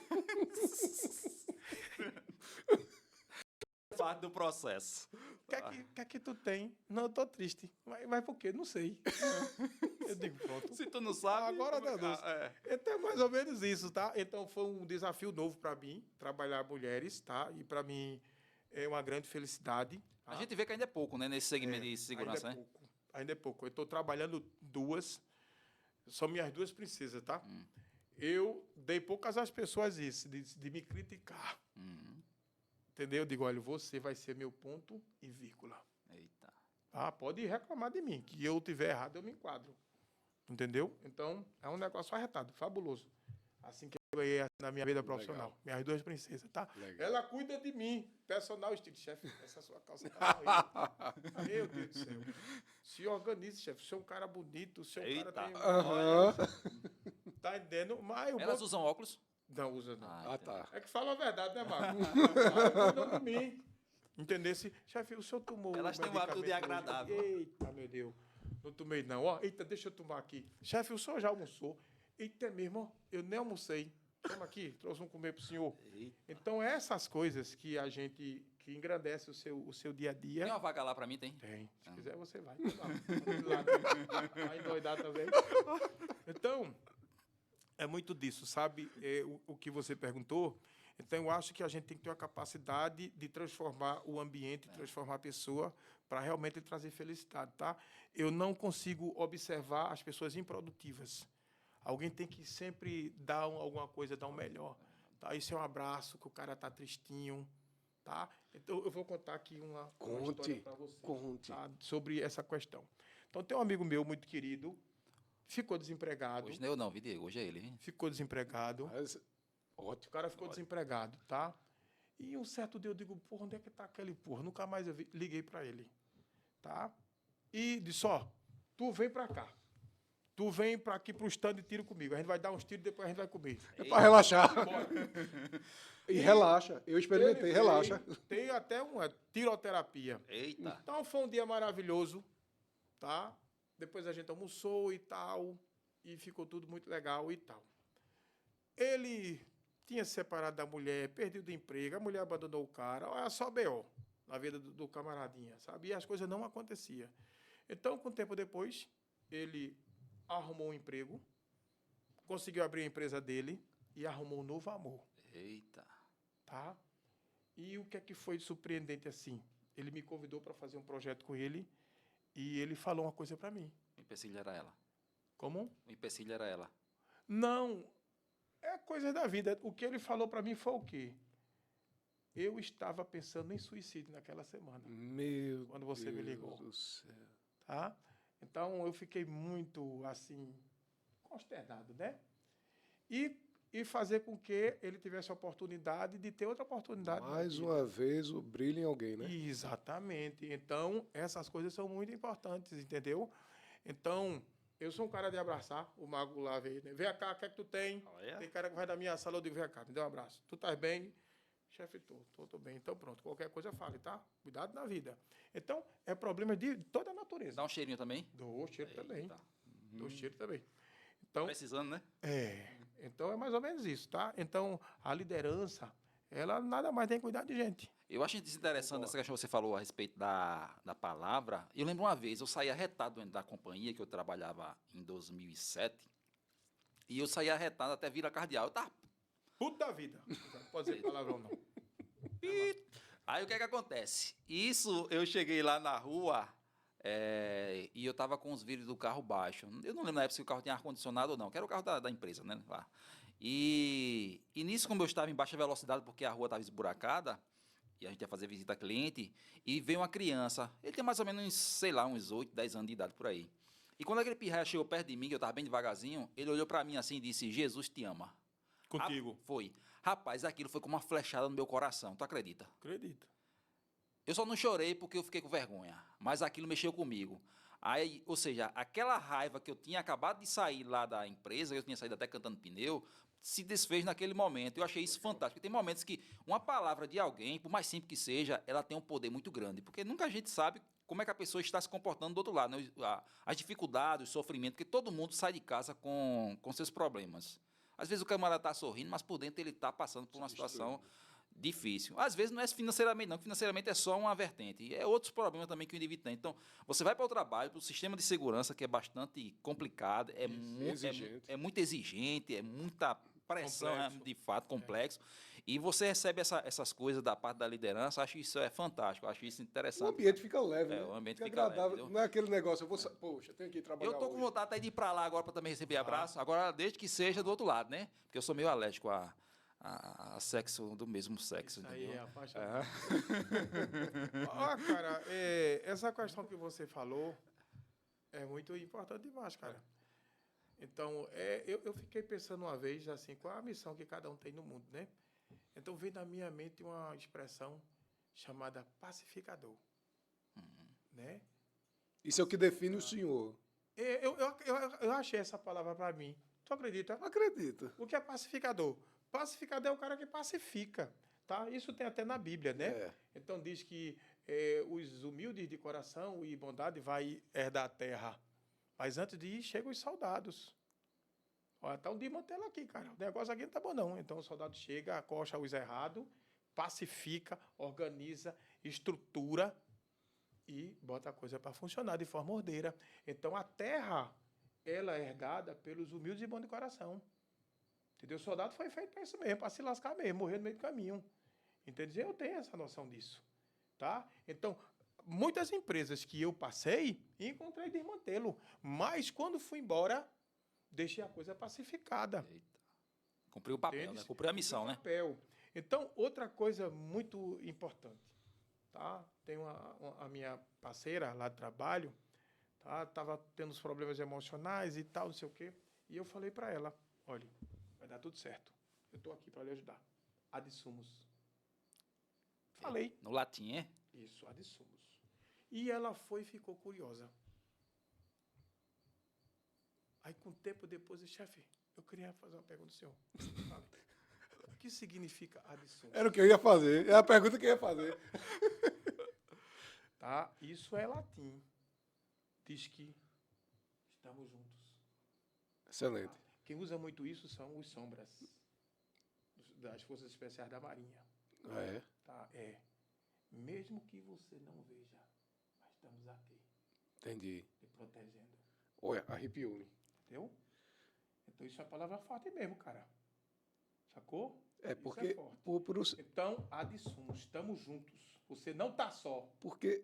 Parte do processo. O que é que tu tem? Não, eu tô triste. Mas por quê? Não sei. Eu digo, pronto. Se tu não sabe... Agora danou. Então é mais ou menos isso, tá? Então foi um desafio novo para mim, trabalhar mulheres, tá? E para mim é uma grande felicidade. Tá? A gente vê que ainda é pouco, né? Nesse segmento de segurança, ainda é né? pouco. Ainda é pouco. Eu estou trabalhando 2. São minhas 2 princesas, tá? Eu dei poucas às pessoas isso, de me criticar. Entendeu? Eu digo, olha, você vai ser meu ponto e vírgula. Eita. Ah, pode reclamar de mim, que eu tiver errado, eu me enquadro. Entendeu? Então, é um negócio arretado, fabuloso. Assim que eu ganhei na minha vida profissional. Legal. Minhas 2 princesas, tá? Legal. Ela cuida de mim. Personal estilo. Chefe, essa sua calça tá horrível. Meu Deus do céu. Se organize, chefe. O senhor é um cara bonito, o senhor é um Eita. cara tem... Aham. Tá entendendo? Mas o Elas bom... usam óculos? Não usa, não. Ah, tá. É que fala a verdade, né, Marco? Ela cuida de mim. Entendesse? Chefe, o senhor tomou Elas têm um hábito de medicamento hoje? agradável. Eita, meu Deus. Não tomei, não. Ó, eita, deixa eu tomar aqui. Chefe, o senhor já almoçou? Eita, mesmo, ó, eu nem almocei. Toma aqui, trouxe um comer pro senhor. Eita. Então, essas coisas que a gente, que engrandece o seu dia a dia... Tem uma vaga lá pra mim, tem? Tem. Se quiser, você vai. Vai endoidar também. Então, é muito disso, sabe? O que você perguntou. Então, eu acho que a gente tem que ter a capacidade de transformar o ambiente, transformar a pessoa, para realmente trazer felicidade, tá? Eu não consigo observar as pessoas improdutivas. Alguém tem que sempre dar alguma coisa, dar um melhor. Tá? Isso é um abraço, que o cara tá tristinho, tá? Então, eu vou contar aqui uma história para você. Conte. Tá? Sobre essa questão. Então, tem um amigo meu muito querido, ficou desempregado. Hoje não é eu não, vi Diego. Hoje é ele. Hein? Ficou desempregado. Mas, O ótimo. cara ficou desempregado, tá? E um certo dia eu digo, porra, onde é que tá aquele porra? Nunca mais liguei para ele, tá? E disse, ó, tu vem para cá. Tu vem para aqui pro stand e tiro comigo. A gente vai dar uns tiros e depois a gente vai comer. É para relaxar. Bora. E relaxa. Eu experimentei, Ele relaxa. veio, tem até uma tiroterapia. Eita. Então foi um dia maravilhoso, tá? Depois a gente almoçou e tal, e ficou tudo muito legal e tal. Ele tinha se separado da mulher, perdeu do emprego, a mulher abandonou o cara, olha só B.O. na vida do camaradinha, sabe? E as coisas não aconteciam. Então, com o tempo depois, ele arrumou um emprego, conseguiu abrir a empresa dele e arrumou um novo amor, Eita. tá? E o que é que foi surpreendente assim? Ele me convidou para fazer um projeto com ele e ele falou uma coisa para mim. O empecilho era ela. Como? O empecilho era ela. Não, é coisa da vida. O que ele falou para mim foi o quê? Eu estava pensando em suicídio naquela semana, Meu quando você me ligou. Deus do céu. Tá? Então, eu fiquei muito, assim, consternado, né? E fazer com que ele tivesse a oportunidade de ter outra oportunidade. na Mais vida. uma vez, o brilho em alguém, né? Exatamente. Então, essas coisas são muito importantes, entendeu? Então, eu sou um cara de abraçar, o mago lá veio, né? Vem cá, o que é que tu tem? Olha. Tem cara que vai da minha sala, eu digo, vem cá, me dá um abraço. Tu estás bem? Chefe, tô bem. Então, pronto, qualquer coisa fale, tá? Cuidado na vida. Então, é problema de toda a natureza. Dá um cheirinho também? Dou cheiro também. Eita. Dou cheiro também. Então, Precisando, né? então é mais ou menos isso, tá? Então, a liderança, ela nada mais tem que cuidar de gente. Eu acho interessante Concordo. essa questão que você falou a respeito da palavra. Eu lembro uma vez, eu saí arretado dentro da companhia, que eu trabalhava em 2007, e eu saí arretado até Vila Cardeal. Eu tava. Puta vida. Não pode dizer palavrão, não. Aí o que é que acontece? Isso, eu cheguei lá na rua e eu tava com os vidros do carro baixo. Eu não lembro na época se o carro tinha ar-condicionado ou não, que era o carro da empresa, né? Lá. E nisso, como eu estava em baixa velocidade, porque a rua estava esburacada, e a gente ia fazer visita a cliente, e veio uma criança, ele tem mais ou menos, sei lá, uns 8, 10 anos de idade por aí. E quando aquele pirraia chegou perto de mim, que eu estava bem devagarzinho, ele olhou para mim assim e disse, Jesus te ama. Contigo. Foi. Rapaz, aquilo foi como uma flechada no meu coração, tu acredita? Acredito. Eu só não chorei porque eu fiquei com vergonha, mas aquilo mexeu comigo. Aí, ou seja, aquela raiva que eu tinha acabado de sair lá da empresa, eu tinha saído até cantando pneu, se desfez naquele momento. Eu achei isso fantástico. Tem momentos que uma palavra de alguém, por mais simples que seja, ela tem um poder muito grande, porque nunca a gente sabe como é que a pessoa está se comportando do outro lado, né? As dificuldades, o sofrimento, porque todo mundo sai de casa com seus problemas. Às vezes o camarada está sorrindo, mas por dentro ele está passando por uma situação difícil. Às vezes não é financeiramente, não, que financeiramente é só uma vertente. É outros problemas também que o indivíduo tem. Então, você vai para o trabalho, para o sistema de segurança, que é bastante complicado, Exigente. é muito exigente, é muita pressão, Complexo. de fato, complexo. E você recebe essas coisas da parte da liderança, acho isso fantástico, acho isso O interessante. ambiente fica leve, É, né? o ambiente Fica fica leve, agradável. entendeu? Não é aquele negócio, poxa, tenho que ir trabalhar Eu tô com hoje. vontade até de ir para lá agora para também receber abraço. Agora, desde que seja do outro lado, né? Porque eu sou meio alérgico a sexo do mesmo sexo. Isso aí entendeu? é apaixonante. Ó, cara, essa questão que você falou é muito importante demais, cara. Então, eu fiquei pensando uma vez, assim, qual a missão que cada um tem no mundo, né? Então, veio na minha mente uma expressão chamada pacificador, né? Isso é o que define o senhor. Eu achei essa palavra para mim. Tu acredita? Acredito. O que é pacificador? Pacificador é o cara que pacifica, tá? Isso tem até na Bíblia, né? É. Então diz que os humildes de coração e bondade vai herdar a terra. Mas antes de ir, chegam os soldados. Olha, tá um desmantelo aqui, cara. O negócio aqui não tá bom, não. Então o soldado chega, acocha os errados, pacifica, organiza, estrutura e bota a coisa para funcionar de forma ordeira. Então a terra, ela é herdada pelos humildes e bons de coração. Entendeu? O soldado foi feito para isso mesmo, para se lascar mesmo, morrer no meio do caminho. Entendeu? Eu tenho essa noção disso. Tá? Então, muitas empresas que eu passei, encontrei desmantelo. Mas quando fui embora, deixei a coisa pacificada. Eita. Cumpriu o papel, Entende? né? Cumpriu a missão, né? Papel. Então, outra coisa muito importante, tá? Tem a minha parceira lá de trabalho, tá? Tava tendo uns problemas emocionais e tal, não sei o quê. E eu falei para ela, olha, vai dar tudo certo. Eu estou aqui para lhe ajudar. Ad sumos. Falei. No latim, é? Isso, ad sumos. E ela foi e ficou curiosa. Aí, com o tempo depois, eu, chefe, eu queria fazer uma pergunta ao senhor. Fale. O que significa ad sumos? Era o que eu ia fazer. É a pergunta que eu ia fazer. Tá? Isso é latim. Diz que estamos juntos. Excelente. Quem usa muito isso são os sombras das Forças Especiais da Marinha. É. Tá? Mesmo que você não veja, mas estamos aqui, Entendi. te protegendo. Olha, arrepiou-me. Entendeu? Então isso é uma palavra forte mesmo, cara. Sacou? É Isso porque, forte. por Então, ad sumos, estamos juntos. Você não está só. porque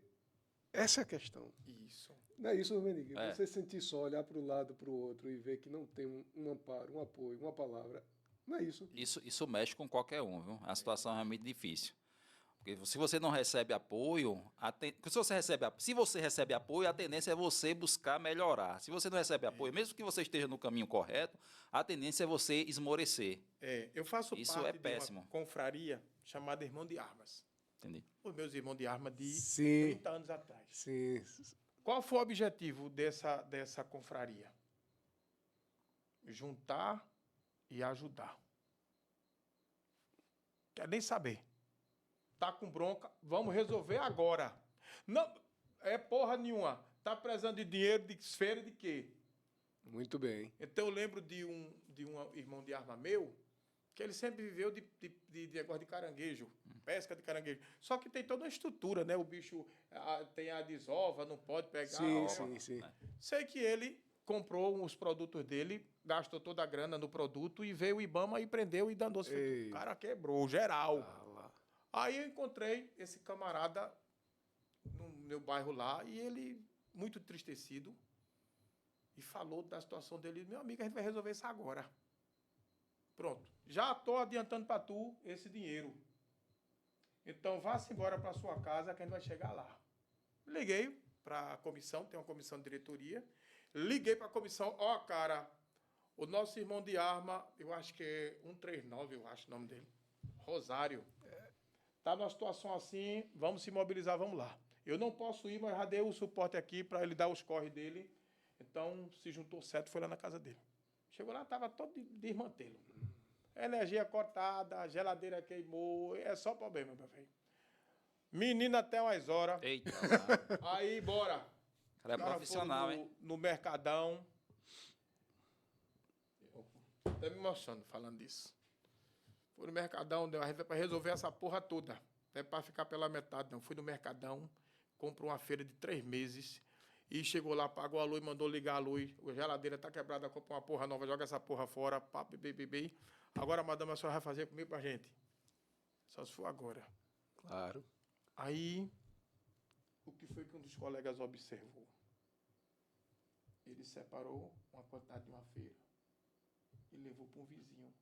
essa é a questão. Isso. Não é isso, Menig? É. Você sentir só, olhar para o lado, para o outro e ver que não tem um amparo, um apoio, uma palavra. Não é isso. Isso mexe com qualquer um, viu? A situação é realmente difícil. Porque se você não recebe apoio, se você recebe apoio, a tendência é você buscar melhorar. Se você não recebe apoio, mesmo que você esteja no caminho correto, a tendência é você esmorecer. Eu faço Isso parte é de péssimo. uma confraria chamada Irmão de Armas. Entendeu? Os meus irmãos de armas de Sim. 30 anos atrás. Sim. Qual foi o objetivo dessa confraria? Juntar e ajudar. Quer nem saber. Tá com bronca, vamos resolver agora. Não, é porra nenhuma. Tá precisando de dinheiro, de esfera de quê? Muito bem. Então eu lembro de um irmão de arma meu, que ele sempre viveu de negócio de caranguejo, pesca de caranguejo. Só que tem toda uma estrutura, né? O bicho tem a desova, não pode pegar. Sim, ó. sim. Sei que ele comprou os produtos dele, gastou toda a grana no produto e veio o Ibama e prendeu e danou-se. Ei. O cara quebrou, geral. Ah, lá. Aí eu encontrei esse camarada no meu bairro lá e ele, muito entristecido, e falou da situação dele. Meu amigo, a gente vai resolver isso agora. Pronto. Já estou adiantando para tu esse dinheiro. Então, vá-se embora para sua casa que a gente vai chegar lá. Liguei para a comissão, tem uma comissão de diretoria. Liguei para a comissão. Ó, cara, o nosso irmão de arma, eu acho que é 139, eu acho o nome dele. Rosário. Está numa situação assim, vamos se mobilizar, vamos lá. Eu não posso ir, mas já dei o suporte aqui para ele dar os corre dele. Então, se juntou certo, foi lá na casa dele. Chegou lá, estava todo de desmantelo. Energia cortada, a geladeira queimou, é só problema, meu velho. Menino até umas horas. Eita, lá. Aí, bora. O cara é Os caras profissional, foram hein? no Mercadão. Até me emocionando falando disso. Fui no Mercadão, deu a gente para resolver essa porra toda. Não é para ficar pela metade, não. Fui no Mercadão, comprou uma feira de 3 meses. E chegou lá, pagou a luz, mandou ligar a luz. A geladeira tá quebrada, comprou uma porra nova, joga essa porra fora. Papo, bebê. Agora, madame, a senhora vai fazer comigo pra gente. Só se for agora. Claro. Aí, o que foi que um dos colegas observou? Ele separou uma quantidade de uma feira e levou para um vizinho.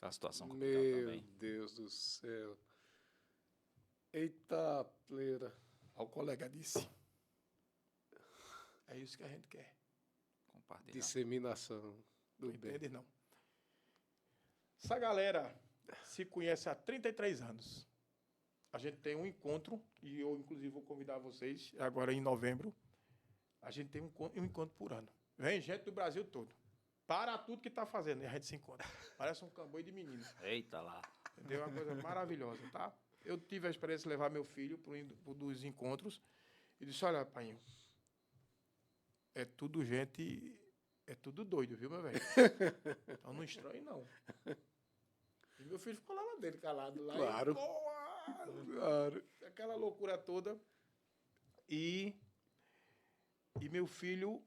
A situação complicada Meu também. Deus do céu. Eita, pleira. Aí o colega disse: é isso que a gente quer. Compartilhar. Disseminação do Não bem. entende, não. Essa galera se conhece há 33 anos. A gente tem um encontro, e eu, inclusive, vou convidar vocês, agora em novembro. A gente tem um encontro por ano. Vem gente do Brasil todo. Para tudo que está fazendo e a gente se encontra. Parece um camboio de menino. Eita lá. Entendeu? É uma coisa maravilhosa, tá? Eu tive a experiência de levar meu filho para um dos encontros e disse: olha, pai, é tudo gente, é tudo doido, viu, meu velho? Então não estranhe, não. E meu filho ficou lá dele, calado lá. Claro. Claro. Aquela loucura toda. E meu filho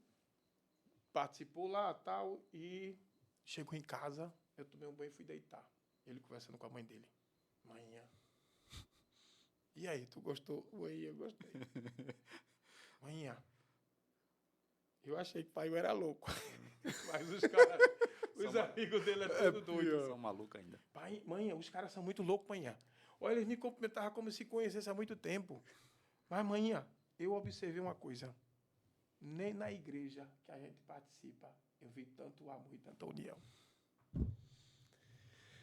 participou lá, tal, e chegou em casa, eu tomei um banho e fui deitar. Ele conversando com a mãe dele. Manhã. E aí, tu gostou? Oi, eu gostei. Manhã. Eu achei que o pai era louco. Mas os caras, os amigos dele é tudo doido. São malucos ainda. Pai, manhã, os caras são muito loucos, manhã. Olha, eles me cumprimentavam como se conhecessem há muito tempo. Mas, manhã, eu observei uma coisa. Nem na igreja que a gente participa, eu vi tanto amor e tanta união.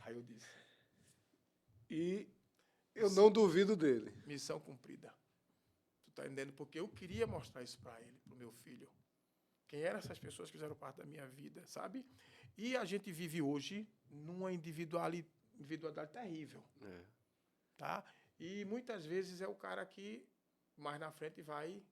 Aí eu disse: E eu não duvido dele. missão cumprida. Tu tá entendendo? Porque eu queria mostrar isso para ele, para o meu filho. Quem eram essas pessoas que fizeram parte da minha vida, sabe? E a gente vive hoje numa individualidade terrível, É. tá? E muitas vezes é o cara que mais na frente vai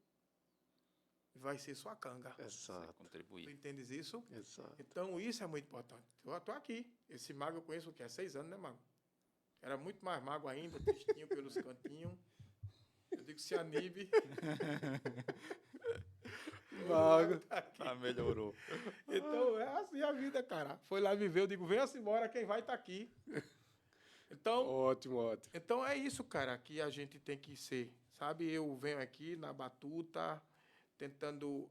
ser sua canga. Exato. Tu Contribuir. entendes isso? Exato. Então, isso é muito importante. Eu estou aqui. Esse mago eu conheço o quê? Há 6 anos, né, mago? Era muito mais mago ainda, tristinho pelos cantinhos. Eu digo, se anibe. Mago. Tá aqui. Ah, melhorou. Então, é assim a vida, cara. Foi lá viver, eu digo, venha-se embora, quem vai tá aqui. Então, Ótimo, ótimo. então, é isso, cara, que a gente tem que ser. Sabe, eu venho aqui na batuta, tentando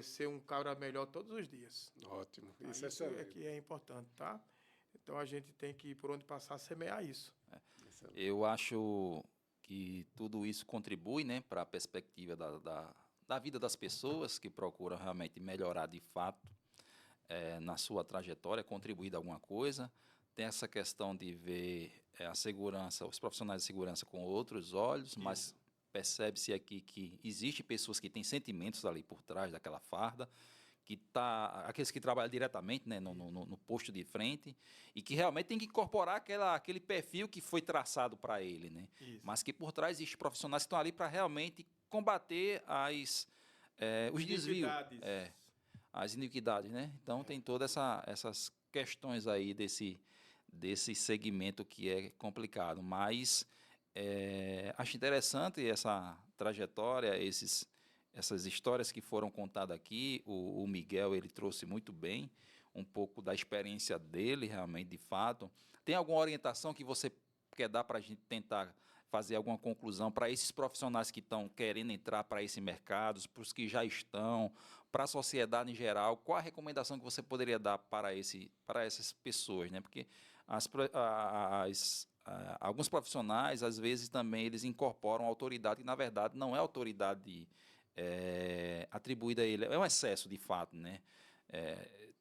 ser um cara melhor todos os dias. Ótimo. Tá? Isso é Isso é excelente. que é importante, tá? Então a gente tem que, por onde passar, semear isso. Excelente. Eu acho que tudo isso contribui, né, para a perspectiva da vida das pessoas que procuram realmente melhorar de fato na sua trajetória, contribuir de alguma coisa. Tem essa questão de ver a segurança, os profissionais de segurança com outros olhos, mas percebe-se aqui que existe pessoas que têm sentimentos ali por trás daquela farda, que aqueles que trabalham diretamente, né, no posto de frente, e que realmente tem que incorporar aquele perfil que foi traçado para ele, né? Isso. Mas que por trás existem profissionais que estão ali para realmente combater os desvios, Iniquidades. as iniquidades, né? Então tem todas essas questões aí desse segmento que é complicado. Mas acho interessante essa trajetória, essas histórias que foram contadas aqui. O Miguel, ele trouxe muito bem um pouco da experiência dele, realmente, de fato. Tem alguma orientação que você quer dar para a gente tentar fazer alguma conclusão para esses profissionais que estão querendo entrar para esse mercado, para os que já estão, para a sociedade em geral? Qual a recomendação que você poderia dar para essas pessoas, né? Porque alguns profissionais, às vezes, também eles incorporam autoridade que, na verdade, não é autoridade atribuída a ele. É um excesso, de fato, né?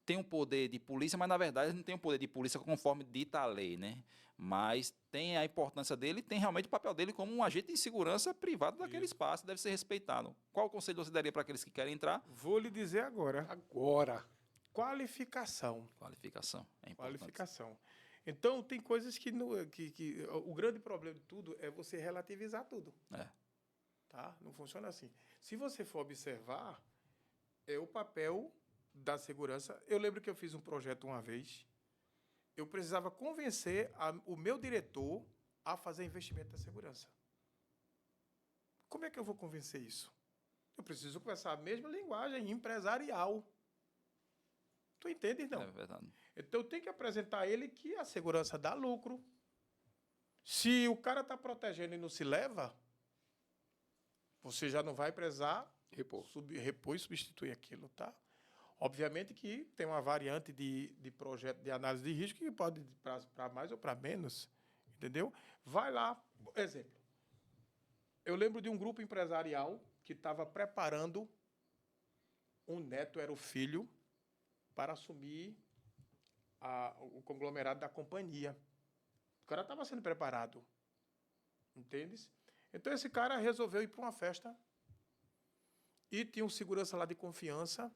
Tem um poder de polícia, mas, na verdade, não tem um poder de polícia conforme dita a lei, né? Mas tem a importância dele, tem realmente o papel dele como um agente de segurança privado daquele espaço, deve ser respeitado. Qual o conselho você daria para aqueles que querem entrar? Vou lhe dizer agora. Agora. Qualificação. Qualificação, é importante. Qualificação. Então, tem coisas que o grande problema de tudo é você relativizar tudo. Tá? Não funciona assim. Se você for observar, é o papel da segurança. Eu lembro que eu fiz um projeto uma vez. Eu precisava convencer o meu diretor a fazer investimento na segurança. Como é que eu vou convencer isso? Eu preciso conversar a mesma linguagem empresarial. Tu entende, não? É verdade. Então, eu tenho que apresentar a ele que a segurança dá lucro. Se o cara está protegendo e não se leva, você já não vai precisar repor e substituir aquilo, tá? Obviamente que tem uma variante de projeto de análise de risco que pode ir para mais ou para menos, entendeu? Vai lá, exemplo. Eu lembro de um grupo empresarial que estava preparando um neto, era o filho, para assumir o conglomerado da companhia. O cara estava sendo preparado, entendes? Então, esse cara resolveu ir para uma festa e tinha um segurança lá de confiança,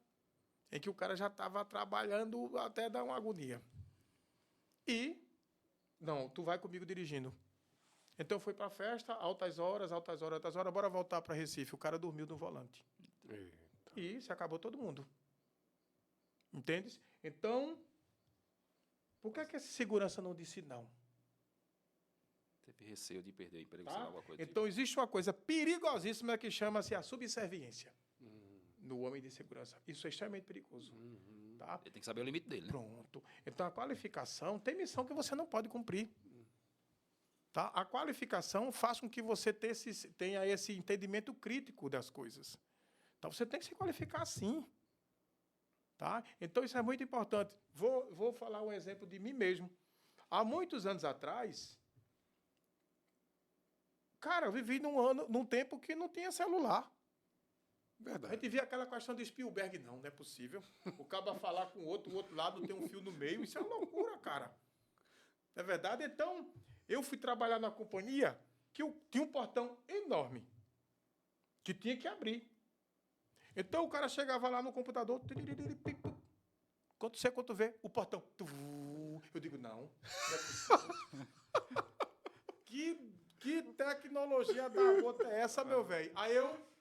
em que o cara já estava trabalhando até dar uma agonia. E, não, tu vai comigo dirigindo. Então, foi para a festa, altas horas, bora voltar para Recife. O cara dormiu no volante. Eita. E se acabou todo mundo. Entendes? Então, por que essa segurança não disse não? Teve receio de perder o emprego, Tá? sei lá, alguma coisa. Então, existe uma coisa perigosíssima que chama-se a subserviência no homem de segurança. Isso é extremamente perigoso. Tá? Ele tem que saber o limite dele, né? Pronto. Então, a qualificação tem missão que você não pode cumprir. Tá? A qualificação faz com que você tenha esse entendimento crítico das coisas. Então, você tem que se qualificar sim. Tá? Então, isso é muito importante. Vou falar um exemplo de mim mesmo. Há muitos anos atrás, cara, eu vivi num tempo que não tinha celular. A Verdade. gente via aquela questão de Spielberg, não é possível. O cara falar com o outro lado tem um fio no meio, isso é uma loucura, cara. Não é verdade? Então, eu fui trabalhar na companhia que tinha um portão enorme, que tinha que abrir. Então, o cara chegava lá no computador, quando vê, o portão. Eu digo, não é possível. Que tecnologia da gota é essa, meu velho? Aí eu...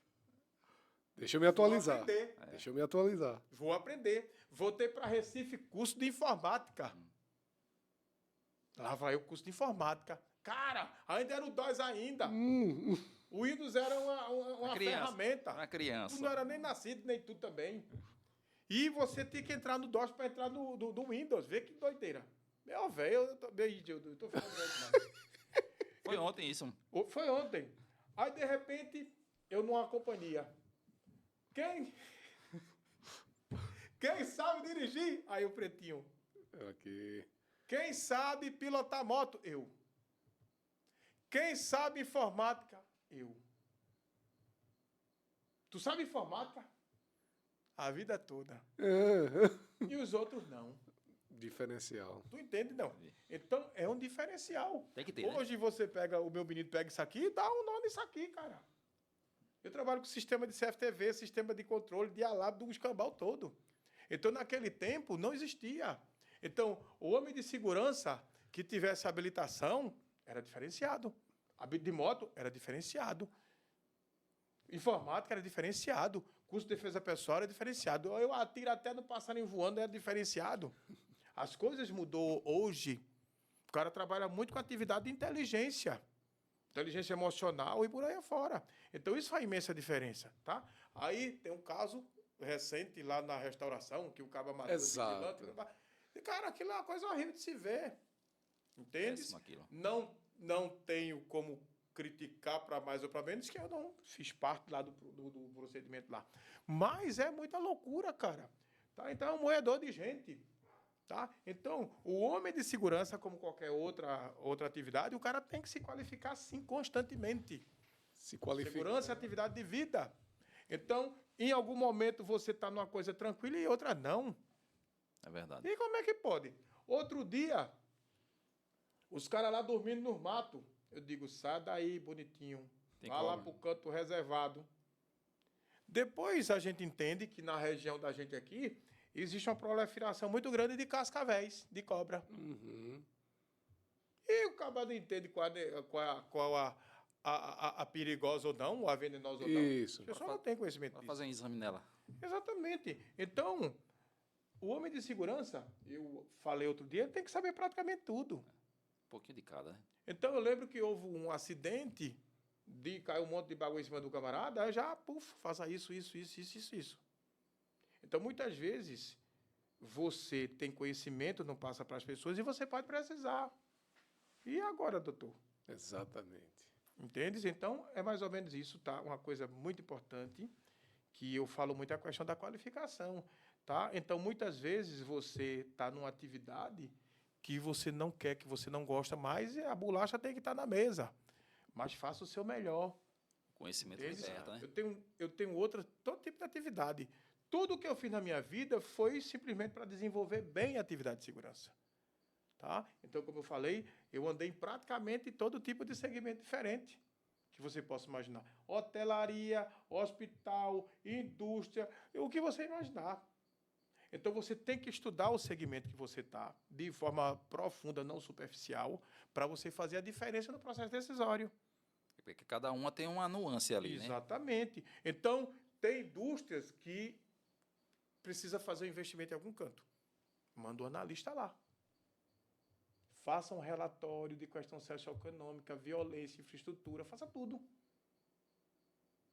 Deixa eu me atualizar. Vou aprender. Deixa eu me atualizar. Vou aprender. Voltei para Recife, curso de informática. Lá vai o curso de informática. Cara, ainda era o DOS ainda. O Windows era uma ferramenta. Uma criança. Tu não era nem nascido, nem tu também. E você tinha que entrar no DOS para entrar no Windows. Vê que doideira. Meu velho, eu tô ficando velho demais. Foi ontem isso. Foi ontem. Aí, de repente, eu numa companhia. Quem sabe dirigir? Aí o pretinho. Aqui. Quem sabe pilotar moto? Eu. Quem sabe informática? Eu. Tu sabe informática? A vida toda. E os outros não. Diferencial. Tu entende, não? Então, é um diferencial. Tem que ter, né? Hoje você pega, o meu menino pega isso aqui e dá um nó nisso aqui, cara. Eu trabalho com sistema de CFTV, sistema de controle, de alarme, do escambau todo. Então, naquele tempo, não existia. Então, o homem de segurança que tivesse habilitação era diferenciado. De moto era diferenciado. Informática era diferenciado. Curso de defesa pessoal era diferenciado. Eu atiro até no passarinho voando era diferenciado. As coisas mudou hoje cara trabalha muito com atividade de inteligência emocional e por aí afora. Então, isso faz imensa diferença, tá? Aí, tem um caso recente lá na restauração, que o cara matou o Exato. vigilante. E, cara, aquilo é uma coisa horrível de se ver. Entende? Péssimo aquilo. Não tenho como criticar para mais ou para menos, que eu não fiz parte lá do procedimento lá. Mas é muita loucura, cara. Tá? Então, é um moedor de gente. Tá? Então, o homem de segurança, como qualquer outra atividade, o cara tem que se qualificar, sim, constantemente. Se qualifica. Segurança é atividade de vida. Então, em algum momento você está numa coisa tranquila e outra não. É verdade. E como é que pode? Outro dia, os caras lá dormindo no mato. Eu digo, sai daí, bonitinho. Tem Vá lá cobra. pro canto reservado. Depois a gente entende que na região da gente aqui, existe uma proliferação muito grande de cascavéis, de cobra. Uhum. E o cara não entende qual a perigosa ou não, a venenosa ou não. Isso. A pessoa não tem conhecimento Vai disso. fazer um exame nela. Exatamente. Então, o homem de segurança, eu falei outro dia, ele tem que saber praticamente tudo. Um pouquinho de cada, né? Então, eu lembro que houve um acidente, caiu um monte de bagulho em cima do camarada, aí já, faça isso. Então, muitas vezes, você tem conhecimento, não passa para as pessoas, e você pode precisar. E agora, doutor? Exatamente. Entende? Então, é mais ou menos isso, tá? Uma coisa muito importante, que eu falo muito, é a questão da qualificação, tá? Então, muitas vezes, você está numa atividade que você não quer, que você não gosta mais, e a bolacha tem que estar na mesa. Mas faça o seu melhor. Conhecimento Entende? liberta, né? Eu tenho todo tipo de atividade. Tudo que eu fiz na minha vida foi simplesmente para desenvolver bem a atividade de segurança. Tá? Então, como eu falei, eu andei em praticamente todo tipo de segmento diferente que você possa imaginar. Hotelaria, hospital, indústria, o que você imaginar. Então, você tem que estudar o segmento que você está de forma profunda, não superficial, para você fazer a diferença no processo decisório. Porque cada uma tem uma nuance ali, né? Exatamente. Então, tem indústrias que precisa fazer um investimento em algum canto. Manda o analista lá. Faça um relatório de questão socioeconômica, violência, infraestrutura, faça tudo.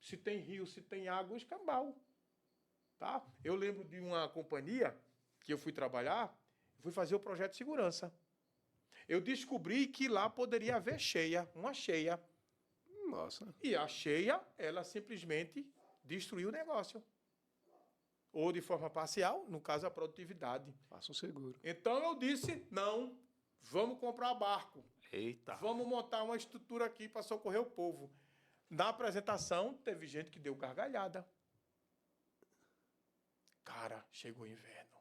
Se tem rio, se tem água, escambau. Tá? Eu lembro de uma companhia que eu fui trabalhar, fui fazer o projeto de segurança. Eu descobri que lá poderia haver uma cheia. Nossa. E a cheia, ela simplesmente destruiu o negócio. Ou de forma parcial, no caso, a produtividade. Faça um seguro. Então eu disse, não, vamos comprar barco. Eita. Vamos montar uma estrutura aqui para socorrer o povo. Na apresentação, teve gente que deu gargalhada. Cara, chegou o inverno.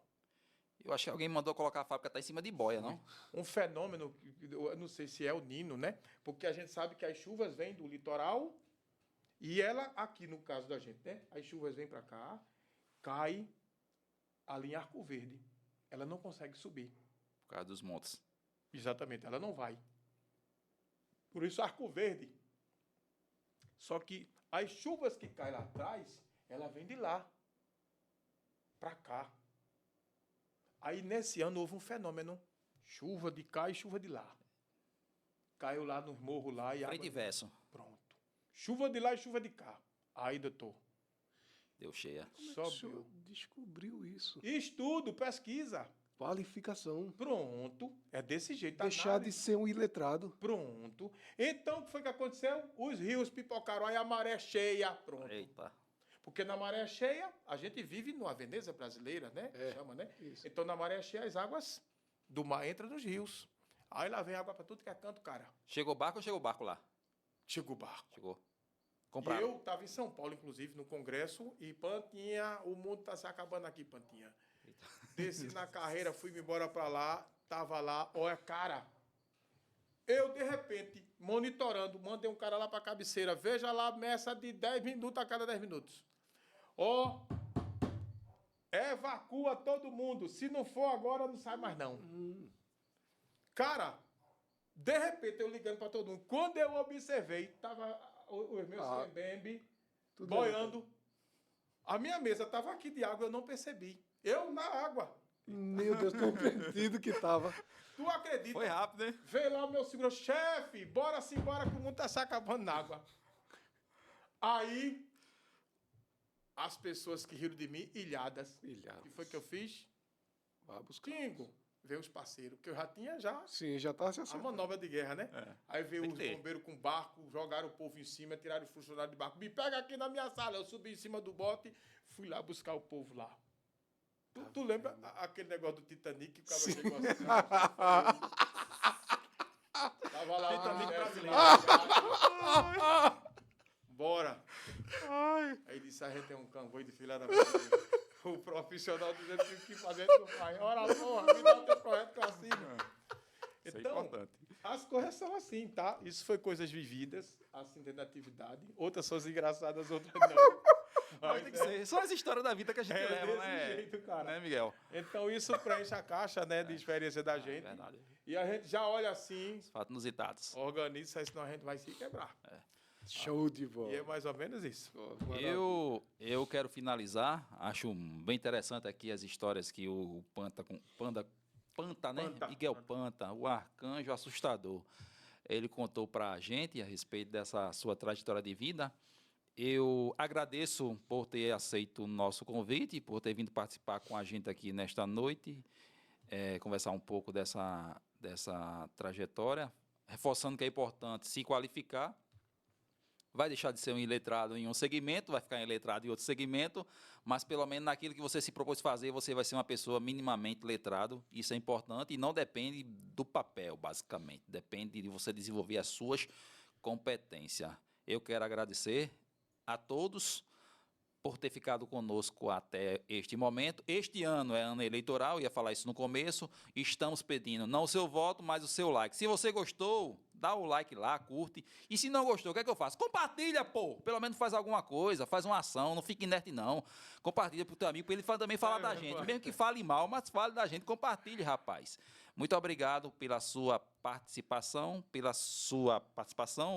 Eu acho que alguém mandou colocar a fábrica tá em cima de boia, não? Um fenômeno, eu não sei se é o Nino, né? Porque a gente sabe que as chuvas vêm do litoral e ela, aqui no caso da gente, né? As chuvas vêm para cá, cai ali em Arco Verde. Ela não consegue subir. Por causa dos montes. Exatamente, ela não vai. Por isso, Arco Verde. Só que as chuvas que caem lá atrás, ela vem de lá para cá. Aí, nesse ano, houve um fenômeno. Chuva de cá e chuva de lá. Caiu lá nos morros lá e Frente e água... verso. Pronto. Chuva de lá e chuva de cá. Aí, doutor, Deu cheia. Como é que o sobe. senhor descobriu isso? Estudo, pesquisa. Qualificação. Pronto. É desse jeito. Deixar de ser um iletrado. Pronto. Então, o que foi que aconteceu? Os rios pipocaram, aí a maré cheia. Pronto. Eita. Porque na maré cheia, a gente vive numa Veneza brasileira, né? É, Chama, né? isso. Então, na maré cheia, as águas do mar entram nos rios. Aí lá vem água para tudo que é canto, cara. Chegou o barco ou chegou o barco lá? Chega o barco. Chegou. E Compraram. eu estava em São Paulo, inclusive, no congresso, e Pantinha, o mundo está se acabando aqui, Pantinha. Desci na carreira, fui embora para lá, tava lá, olha, cara. Eu, de repente, monitorando, mandei um cara lá para a cabeceira, veja lá, messa de 10 minutos a cada 10 minutos. Ó, evacua todo mundo, se não for agora, não sai mais não. Cara, de repente, eu ligando para todo mundo, quando eu observei, tava os meus bembe Tudo boiando. A minha mesa estava aqui de água, eu não percebi. Eu na água. Meu Deus, tão perdido que tava. Tu acredita? Foi rápido, né? Veio lá o meu segurança, chefe, bora sim, bora que o mundo tá se acabando na água. Aí, as pessoas que riram de mim, ilhadas. O que foi que eu fiz? Vai buscar. Tingo, veio os parceiros, porque eu já tinha já Sim, já tá se a acertando. manobra de guerra, né? Aí veio Tem os que ter. bombeiros com barco, jogaram o povo em cima, tiraram o funcionário de barco. Me pega aqui na minha sala. Eu subi em cima do bote, fui lá buscar o povo lá. Tu lembra aquele negócio do Titanic que o cara chegou assim? Tava lá Titanic brasileiro. Bora. Aí disse, a gente tem um camboio de filha da puta. O profissional dizendo que o que fazer tu faz. Ora, porra, me dá o teu correto que eu assino. Isso é Então, importante. as coisas são assim, tá? Isso foi coisas vividas, assim, dentro da atividade. Outras são engraçadas, outras não. Mas tem que ser. São as histórias da vida que a gente leva, desse né? jeito, cara. Né, Miguel? Então, isso preenche a caixa, né, de experiência da gente. Verdade. E a gente já olha assim, Fatos inusitados. organiza, senão a gente vai se quebrar. Show de bola. E é mais ou menos isso. Eu quero finalizar. Acho bem interessante aqui as histórias que o Panta, né? Panta. Miguel Panta, o arcanjo assustador. Ele contou para a gente a respeito dessa sua trajetória de vida. Eu agradeço por ter aceito o nosso convite, por ter vindo participar com a gente aqui nesta noite, conversar um pouco dessa trajetória, reforçando que é importante se qualificar. Vai deixar de ser um iletrado em um segmento, vai ficar iletrado em outro segmento, mas pelo menos naquilo que você se propôs fazer, você vai ser uma pessoa minimamente letrado. Isso é importante e não depende do papel, basicamente. Depende de você desenvolver as suas competências. Eu quero agradecer a todos por ter ficado conosco até este momento. Este ano é ano eleitoral, ia falar isso no começo. Estamos pedindo não o seu voto, mas o seu like. Se você gostou, dá o like lá, curte. E se não gostou, o que é que eu faço? Compartilha, pô! Pelo menos faz alguma coisa, faz uma ação, não fique inerte, não. Compartilha pro teu amigo, para ele também falar da gente. Mesmo que fale mal, mas fale da gente. Compartilhe, rapaz. Muito obrigado pela sua participação,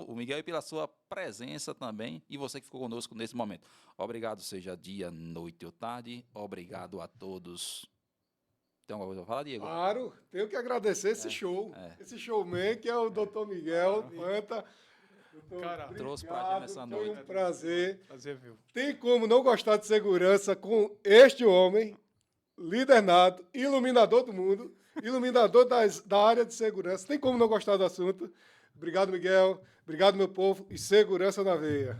o Miguel, e pela sua presença também, e você que ficou conosco nesse momento. Obrigado, seja dia, noite ou tarde. Obrigado a todos. Tem alguma coisa para falar, Diego? Claro, tenho que agradecer esse show. Esse showman que é o Dr. Miguel Panta. Doutor, Cara, trouxe pra gente nessa foi noite. um prazer. Prazer, viu? Tem como não gostar de segurança com este homem, líder nato, iluminador do mundo, iluminador da área de segurança. Tem como não gostar do assunto. Obrigado, Miguel. Obrigado, meu povo. E segurança na veia.